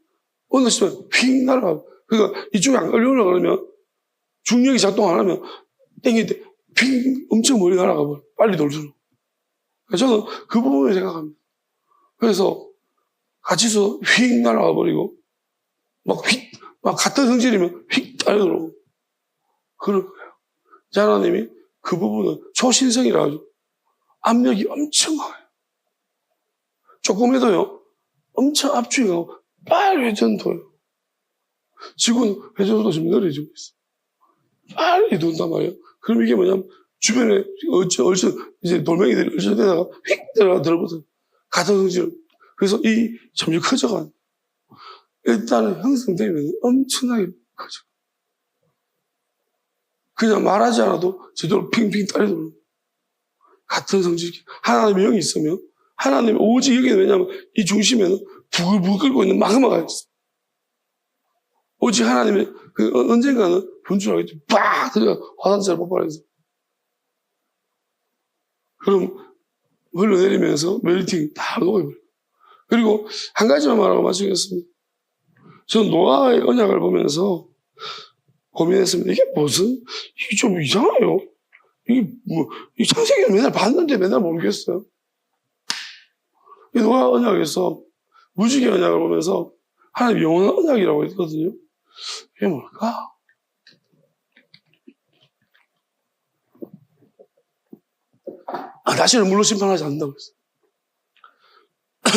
어느 시점에 핑 날아가. 그러니까 이쪽에 안 끌려오려고 그러면 중력이 작동 안 하면 땡길 때 핑 엄청 멀리 날아가 버려요. 빨리 돌수록. 저는 그 부분을 생각합니다. 그래서 같이서 휙 날아가 버리고 막 같은 성질이면 휙 달려들어오고 그럴 거예요. 하나님이 그 부분은 초신성이라 하죠. 압력이 엄청 강해요. 조금 해도요, 엄청 압축이 가고 빨리 회전도요. 지구는 회전도 좀 느려지고 있어. 빨리 돈단 말이에요. 그럼 이게 뭐냐면 주변에 이제 돌멩이들이 얼씬되다가 휙 들어가 들어버려요. 같은 성질. 그래서 이 점점 커져가는. 일단은 형성되면 엄청나게 커져. 그냥 말하지 않아도 제대로 핑핑 따리도록. 같은 성질. 하나님의 영이 있으면 하나님의 오직 여기는 왜냐하면 이 중심에는 부글부글 끓고 있는 마그마가 있어. 오직 하나님의 언젠가는 분출하겠죠. 빡! 들어가 화산재를 폭발해서. 그럼 흘러내리면서 멜팅 다 녹아버려요. 그리고 한 가지만 말하고 마치겠습니다. 저는 노아의 언약을 보면서 고민했습니다. 이게 좀 이상해요. 이게 이 창세기를 맨날 봤는데 맨날 모르겠어요. 이 노아 언약에서 무지개 언약을 보면서 하나님 영원한 언약이라고 했거든요. 이게 뭘까? 다시는 물로 심판하지 않는다고 했어요.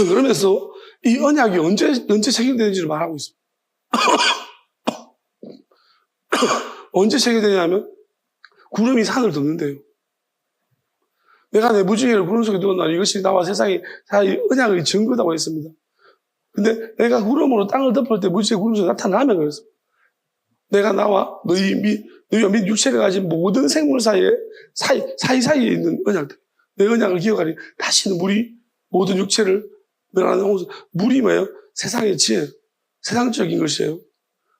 그러면서 이 언약이 언제 체결되는지를 말하고 있습니다. 언제 체결되냐면 구름이 산을 덮는데요. 내가 내 무지개를 구름 속에 두었나니 이것이 나와 세상에 언약의 증거다고 했습니다. 근데 내가 구름으로 땅을 덮을 때 무지개 구름 속에 나타나면 그랬습니다. 내가 나와 너희와 및 육체를 가진 모든 생물 사이사이에 있는 언약들. 내 언약을 기억하니 다시는 모든 육체를 멸하는 홍수. 물이 뭐예요? 세상의 지혜, 세상적인 것이에요.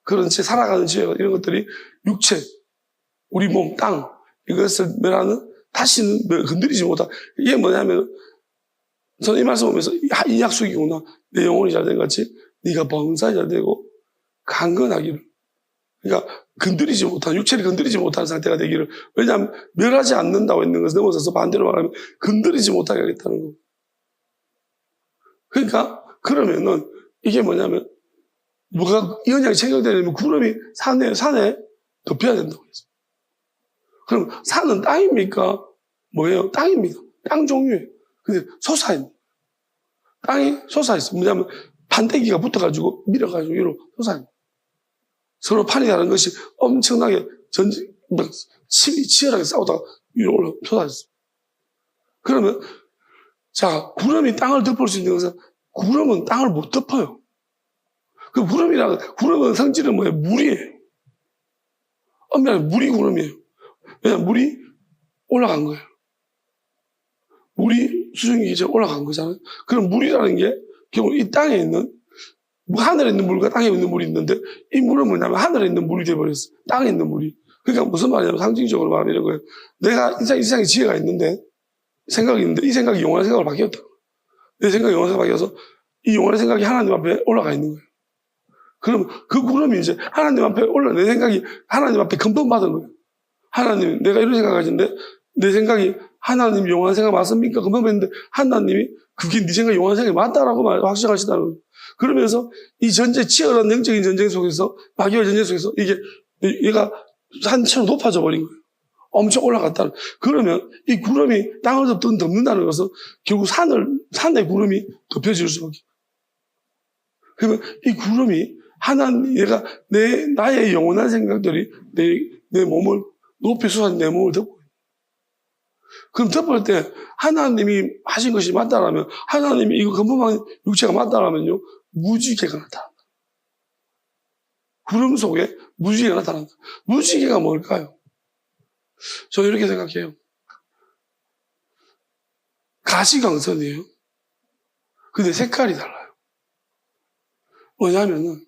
그런 살아가는 지혜, 이런 것들이 육체, 우리 몸, 땅, 이것을 멸하는 다시는 건드리지 못한. 이게 뭐냐면, 저는 이 말씀 보면서 이 약속이구나. 내 영혼이 잘된 같이 네가 범사에 잘되고 강건하기를. 그러니까 건드리지 못한, 육체를 건드리지 못하는 상태가 되기를. 왜냐하면 멸하지 않는다고 했는 것을 넘어서서 반대로 말하면 건드리지 못하게 하겠다는 거. 그러니까 그러면은 이게 뭐냐면 뭐가 이 언약이 체결되려면 구름이 산에 덮여야 된다고 했어요. 그럼 산은 땅입니까? 뭐예요? 땅입니다. 땅 종류예요. 근데 솟아있는 땅이 솟아있어요. 뭐냐면 판때기가 붙어가지고 밀어가지고 위로 솟아있는 서로 판이 다른 것이 엄청나게 치열하게 싸우다가 위로 올라 솟아있어요. 그러면 자, 구름이 땅을 덮을 수 있는 것은 구름은 땅을 못 덮어요. 그 구름은 성질은 뭐예요? 물이에요. 엄밀하게 물이 구름이에요. 왜냐면 물이 올라간 거예요. 물이 수증기 기체에 올라간 거잖아요. 그럼 물이라는 게 결국 이 땅에 있는 하늘에 있는 물과 땅에 있는 물이 있는데 이 물은 뭐냐면 하늘에 있는 물이 되어버렸어요. 땅에 있는 물이. 그러니까 무슨 말이냐면 상징적으로 말하면 이런 거예요. 내가 이상의 지혜가 있는데, 생각이 있는데 이 생각이 영원한 생각으로 바뀌었다. 내 생각이 영원한 생각으로 바뀌어서 이 영원한 생각이 하나님 앞에 올라가 있는 거예요. 그럼 그 구름이 이제 하나님 앞에 내 생각이 하나님 앞에 건범받은 거예요. 하나님, 내가 이런 생각을 가지는데 내 생각이 하나님 영원한 생각 맞습니까? 건범했는데 하나님이 그게 네 생각이 영원한 생각이 맞다라고 확신하시다는 거예요. 그러면서 이 치열한 영적인 전쟁 속에서, 마귀와 전쟁 속에서 얘가 산처럼 높아져 버린 거예요. 엄청 올라갔다는. 그러면 이 구름이 땅을 덮는다는 것은 결국 산의 구름이 덮여질 수밖에. 그러면 이 구름이 얘가 나의 영원한 생각들이 내 몸을 높이 솟아낸 내 몸을 덮고. 그럼 덮을 때 하나님이 하신 것이 맞다라면, 하나님이 이거 건범한 육체가 맞다라면요, 무지개가 나타난다. 구름 속에 무지개가 나타난다. 무지개가 뭘까요? 저는 이렇게 생각해요. 가시광선이에요. 근데 색깔이 달라요. 뭐냐면은,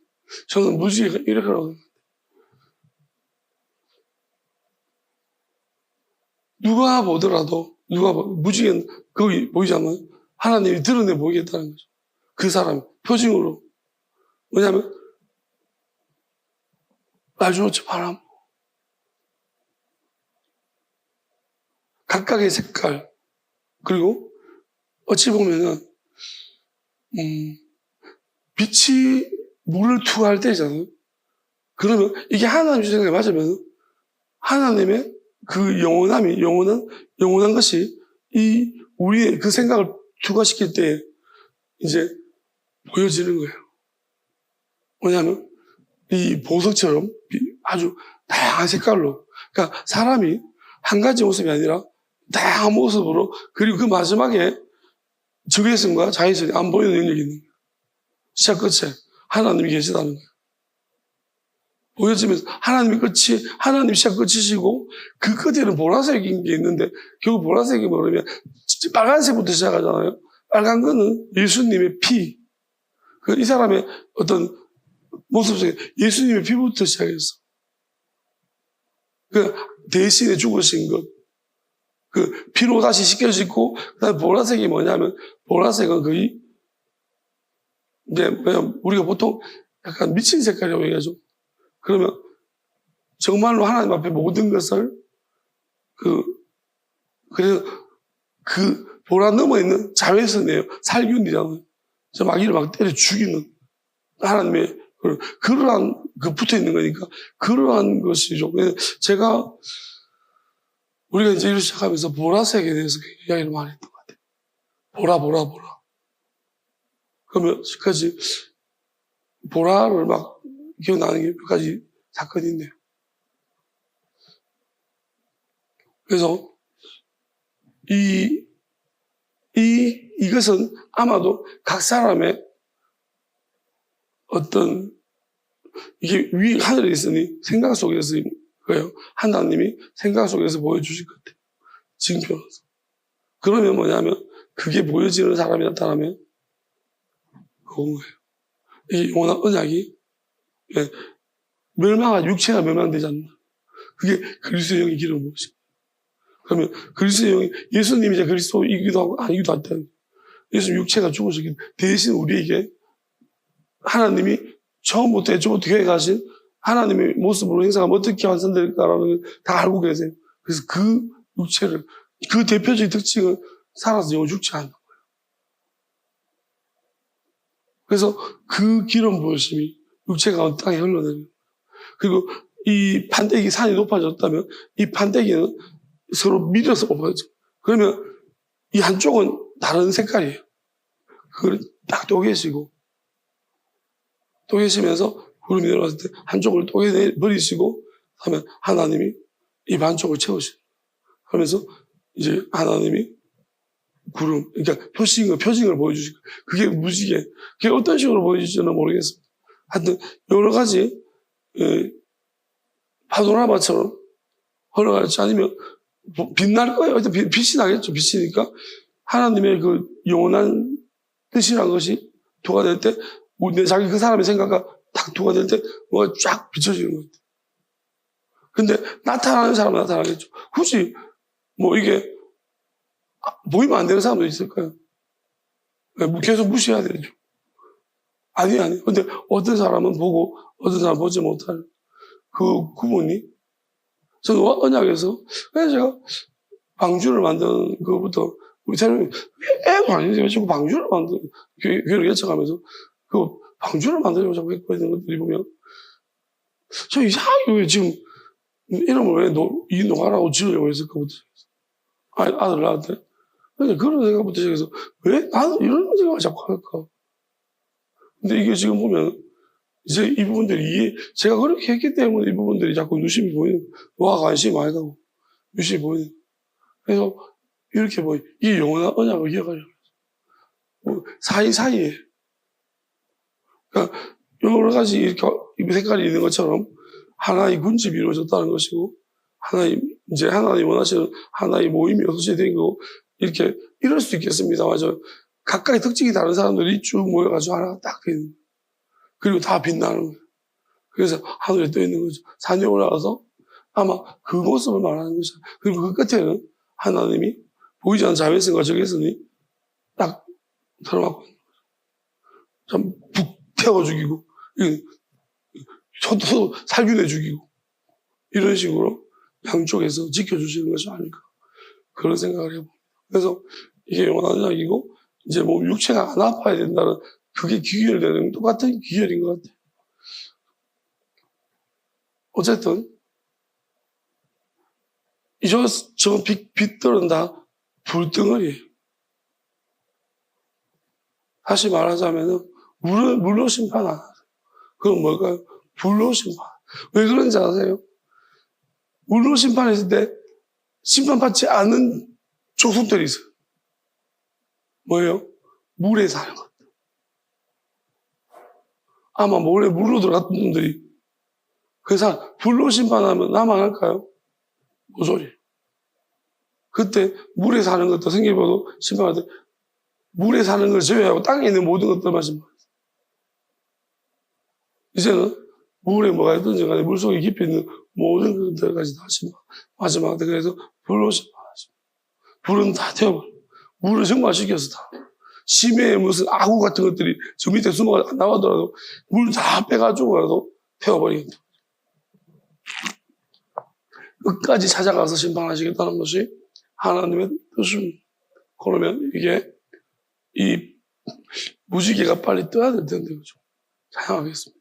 저는 무지개가 이렇게 나오는 거예요. 누가 보더라도, 무지개는 거기 보이자면 하나님이 드러내 보이겠다는 거죠. 그 사람, 표징으로. 뭐냐면, 날조로치 바람. 각각의 색깔. 그리고, 어찌 보면은, 빛이 물을 투하할 때잖아요. 그러면 이게 하나님 생각에 맞으면 하나님의 그 영원한 것이 우리의 그 생각을 투과시킬 때 이제 보여지는 거예요. 뭐냐면 이 보석처럼 아주 다양한 색깔로. 그러니까 사람이 한 가지 모습이 아니라 다양한 모습으로, 그리고 그 마지막에 적외선과 자외선이 안 보이는 영역이 있는 거예요. 시작 끝에 하나님이 계시다는 거예요. 보여지면서 하나님 시작 끝이시고 그 끝에는 보라색인 게 있는데, 결국 보라색이 뭐냐면 빨간색부터 시작하잖아요. 빨간 거는 예수님의 피. 이 사람의 어떤 모습 속에 예수님의 피부터 시작했어. 그 대신에 죽으신 것. 그 피로 다시 씻겨지고, 그다음에 보라색이 뭐냐면, 보라색은 거의 이제 우리가 보통 약간 미친 색깔이라고 얘기하죠. 그러면 정말로 하나님 앞에 모든 것을 그래서 그 보라 넘어 있는 자외선이에요. 살균이잖아요. 마귀를 막 때려 죽이는 하나님의 그러한 붙어 있는 거니까 그러한 것이죠. 우리가 이제 일을 시작하면서 보라색에 대해서 이야기를 많이 했던 것 같아요. 보라. 그러면 지금까지 보라를 막 기억나는 게 몇 가지 사건이 있네요. 그래서 이것은 아마도 각 사람의 어떤 이게 하늘에 있으니 생각 속에서 거예요. 하나님이 생각 속에서 보여주실 것 같아요. 징표로서. 그러면 뭐냐면 그게 보여지는 사람이 나타나면 그건 거예요. 이 영원한 언약이 육체가 멸망되지 않나. 그게 그리스도의 영이 기름 부으신 거예요. 그러면 그리스도의 영이 예수님이 이제 그리스도이기도 하고 아니기도 한다는 거예요. 예수 육체가 죽으셨기 대신 우리에게 하나님이 처음부터 애초부터 계획하신 하나님의 모습으로 행사가 어떻게 완성될까라는 걸 다 알고 계세요. 그래서 그 육체를, 그 대표적인 특징은 살아서 영원 죽지 않는 거예요. 그래서 그 기름 부으심이 육체가 땅에 흘러내려요. 그리고 이 판때기 산이 높아졌다면 이 판때기는 서로 밀어서 뽑아야죠. 그러면 이 한쪽은 다른 색깔이에요. 그걸 딱 또개시면서 구름이 내려왔을 때 한쪽을 또개버리시고 하면 하나님이 이 반쪽을 채우시고 하면서 이제 하나님이 그러니까 표징을 보여주시고, 그게 무지개. 그게 어떤 식으로 보여질지는 모르겠습니다. 하여튼 여러 가지 파노라마처럼 흘러갈지 아니면 빛날 거예요. 하여튼 빛이 나겠죠. 빛이니까 하나님의 그 영원한 뜻이라는 것이 도가 될 때 자기 그 사람의 생각과 딱 도가 될 때 뭐가 쫙 비춰지는 것 같아요. 근데 나타나는 사람은 나타나겠죠. 굳이 뭐 이게 보이면 안 되는 사람도 있을까요? 계속 무시해야 되죠. 아니. 근데 어떤 사람은 보고 어떤 사람은 보지 못할 그 구분이 저는 언약에서 그래서 제가 방주를 만드는 그거부터 우리 사람이 애도 아닌데 왜 자꾸 방주를 만드는 교회를 개척하면서 그 방주를 만들려고 자꾸 했고 있는 것들이 보면 저 이상하게 왜 지금 이름을 왜 이노가라고 지으려고 했을까부터 아들 낳았대. 근데 그런 생각부터 시작해서 왜 나는 이런 생각을 자꾸 할까? 근데 이게 지금 보면 이제 이 부분들이 제가 그렇게 했기 때문에 이 부분들이 자꾸 유심히 보이는 너가 관심이 많이 가고 유심히 보이는 그래서 이렇게 보이 이 영원한 언약을 기억하려고 사이사이에 그러니까 여러 가지 이렇게 색깔이 있는 것처럼 하나의 군집이 이루어졌다는 것이고 이제 하나님 원하시는 하나의 모임이 소재된 거고 이렇게 이럴 수 있겠습니다. 맞아요. 각각의 특징이 다른 사람들이 쭉 모여가지고 하나가 딱 있는 거예요. 그리고 다 빛나는 거예요. 그래서 하늘에 떠 있는 거죠. 산에 올라가서 아마 그 모습을 말하는 것이죠. 그리고 그 끝에는 하나님이 보이지 않는 자외선과 적외선이 딱 들어가고 있는 거죠. 좀 북 태워 죽이고 서도 살균해 죽이고 이런 식으로 양쪽에서 지켜주시는 것이 아닐까 그런 생각을 해봅니다. 그래서 이게 영원한 언약이고 이제 뭐 육체가 안 아파야 된다는 그게 귀결되는 똑같은 귀결인 것 같아요. 어쨌든 저 빛들은 다 불덩어리예요. 다시 말하자면은 물로 심판 안 하세요. 그건 뭘까요? 불로 심판. 왜 그런지 아세요? 물로 심판했을 때 심판받지 않은 족속들이 있어요. 뭐예요? 물에 사는 것. 아마 몰래 물로 들어갔던 분들이 그래서 불로 심판하면 나만 할까요? 모조리. 그때 물에 사는 것도 생기보도 심판할 때 물에 사는 걸 제외하고 땅에 있는 모든 것들만 심판했어요. 이제는 물에 뭐가 있든지 간에 물속에 깊이 있는 모든 것들까지 다 심판. 마지막 때 그래서 불로 심판하십니다. 불은 다 태워버려. 물을 증발시켜서 다. 심해에 무슨 아구 같은 것들이 저 밑에 숨어가 안 나가더라도 물 다 빼가지고라도 태워버리겠다. 끝까지 찾아가서 심판하시겠다는 것이 하나님의 뜻입니다. 그러면 이게 이 무지개가 빨리 떠야 될 텐데, 그죠? 사용하겠습니다.